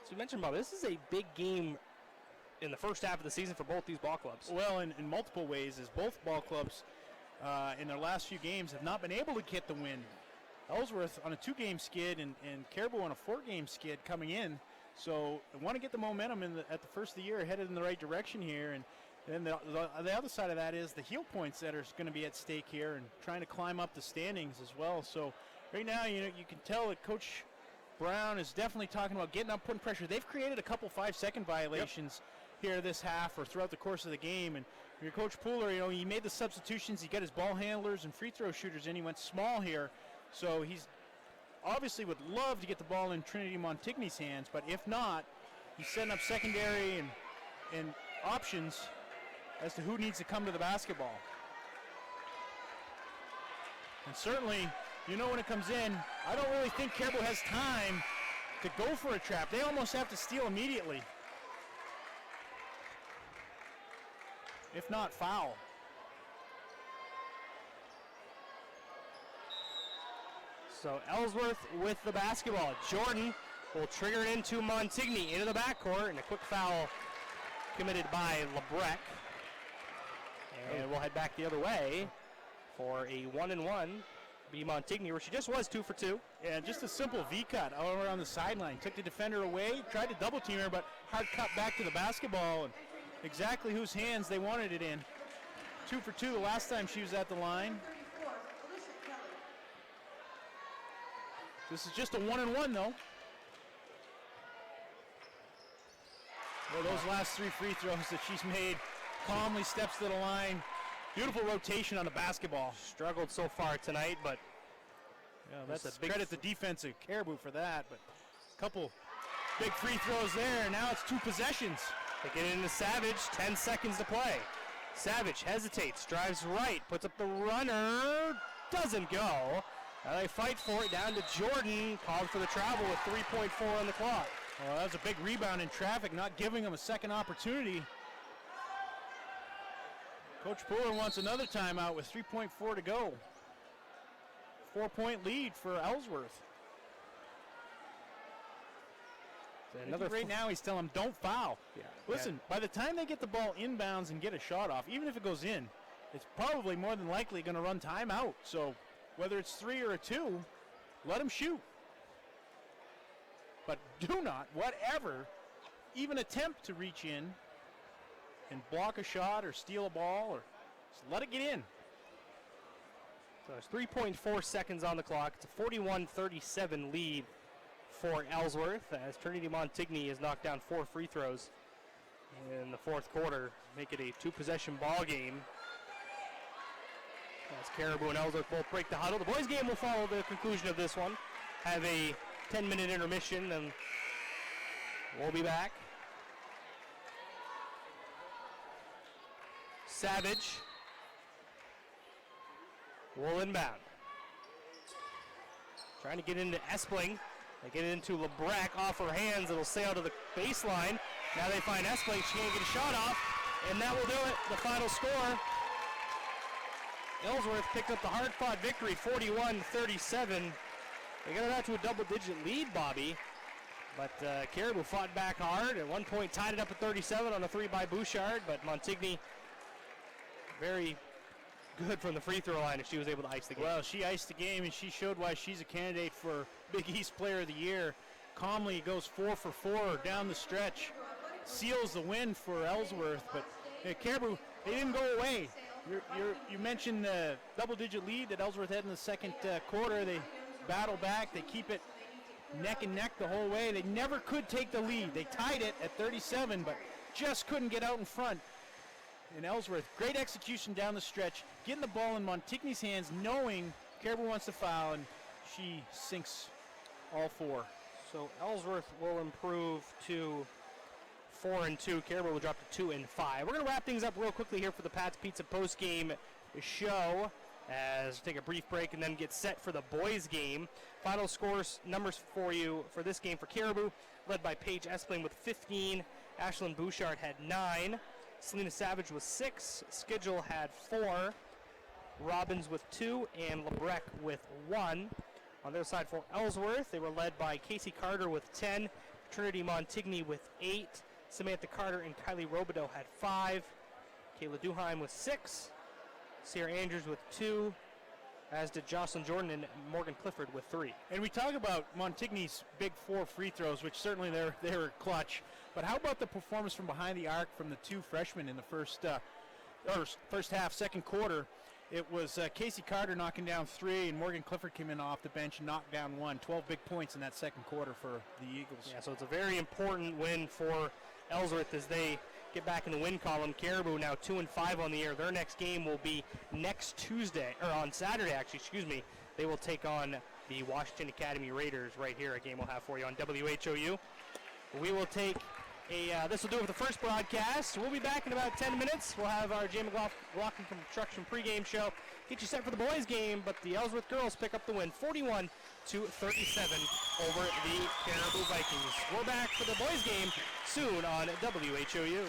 So you mentioned, Bob, this is a big game in the first half of the season for both these ball clubs. Well, in multiple ways, as both ball clubs in their last few games have not been able to get the win. Ellsworth on a 2-game skid and Caribou on a 4-game skid coming in. So they want to get the momentum at the first of the year, headed in the right direction here. And then the other side of that is the heel points that are going to be at stake here and trying to climb up the standings as well. So right now, you can tell that Coach Brown is definitely talking about getting up, putting pressure. They've created a couple 5-second violations here this half or throughout the course of the game. And your Coach Pooler, you know, he made the substitutions. He got his ball handlers and free throw shooters in. He went small here. So he's obviously would love to get the ball in Trinity Montigny's hands, but if not, he's setting up secondary and options as to who needs to come to the basketball. And certainly, you know, when it comes in, I don't really think Caribou has time to go for a trap. They almost have to steal immediately. If not, foul. So Ellsworth with the basketball. Jordan will trigger it into Montigny into the backcourt, and a quick foul committed by LeBrecq. And we'll head back the other way for a 1-and-1. Be Montigny, where she just was 2 for 2. Yeah, just a simple V-cut over on the sideline. Took the defender away, tried to double team her, but hard cut back to the basketball, and exactly whose hands they wanted it in. 2 for 2 the last time she was at the line. This is just a 1-and-1 though. Well, those last 3 free throws that she's made, calmly steps to the line. Beautiful rotation on the basketball. Struggled so far tonight, but that's a big credit the defense of Caribou for that. But a couple big free throws there. Now it's 2 possessions. They get it into Savage, 10 seconds to play. Savage hesitates, drives right, puts up the runner, doesn't go. Now they fight for it down to Jordan, called for the travel with 3.4 on the clock. Well, that was a big rebound in traffic, not giving them a second opportunity. Coach Pooler wants another timeout with 3.4 to go. 4-point lead for Ellsworth. Right now he's telling them, don't foul. Yeah. Listen, by the time they get the ball inbounds and get a shot off, even if it goes in, it's probably more than likely going to run timeout. So whether it's 3 or a 2, let them shoot. But do not, whatever, even attempt to reach in and block a shot or steal a ball, or just let it get in. So there's 3.4 seconds on the clock. It's a 41-37 lead for Ellsworth, as Trinity Montigny has knocked down 4 free throws in the fourth quarter, make it a 2-possession ball game. As Caribou and Ellsworth both break the huddle. The boys' game will follow the conclusion of this one. Have a 10-minute intermission, and we'll be back. Savage will inbound. Trying to get into Espling. They get it into LeBrecq off her hands. It'll sail to the baseline. Now they find Espling. She can't get a shot off, and that will do it. The final score. Ellsworth picked up the hard-fought victory, 41-37. They got it out to a double-digit lead, Bobby. But Caribou fought back hard. At one point, tied it up at 37 on a 3 by Bouchard. But Montigny, very good from the free throw line, and she was able to ice the game. Well, she iced the game, and she showed why she's a candidate for Big East Player of the Year. Calmly goes 4 for 4 down the stretch. Seals the win for Ellsworth. But Caribou, they didn't go away. You mentioned the double-digit lead that Ellsworth had in the second quarter. They battle back. They keep it neck and neck the whole way. They never could take the lead. They tied it at 37, but just couldn't get out in front. And Ellsworth, great execution down the stretch, getting the ball in Montigny's hands, knowing Caribou wants to foul, and she sinks all 4. So Ellsworth will improve to 4-2. Caribou will drop to 2-5. We're going to wrap things up real quickly here for the Pat's Pizza post-game show, as we take a brief break and then get set for the boys' game. Final scores, numbers for you for this game for Caribou, led by Paige Espling with 15. Ashlyn Bouchard had 9. Selena Savage with 6. Schedule had 4. Robbins with 2. And LeBrecq with 1. On the other side for Ellsworth, they were led by Casey Carter with 10. Trinity Montigny with 8. Samantha Carter and Kylie Robideau had 5. Kayla Duheim with 6. Sierra Andrews with 2. As did Jocelyn Jordan and Morgan Clifford with 3. And we talk about Montigny's big 4 free throws, which certainly they were clutch. But how about the performance from behind the arc from the 2 freshmen in the first half, second quarter? It was Casey Carter knocking down 3, and Morgan Clifford came in off the bench and knocked down 1. 12 big points in that second quarter for the Eagles. Yeah, so it's a very important win for Ellsworth as they get back in the win column. Caribou now 2-5 on the year. Their next game will be next Tuesday, or on Saturday actually, excuse me. They will take on the Washington Academy Raiders right here, a game we'll have for you on WHOU. We will take this will do it for the first broadcast. We'll be back in about 10 minutes. We'll have our Jay McLaughlin Construction pregame show. Get you set for the boys' game, but the Ellsworth girls pick up the win, 41-37 over the Caribou Vikings. We're back for the boys' game soon on WHOU.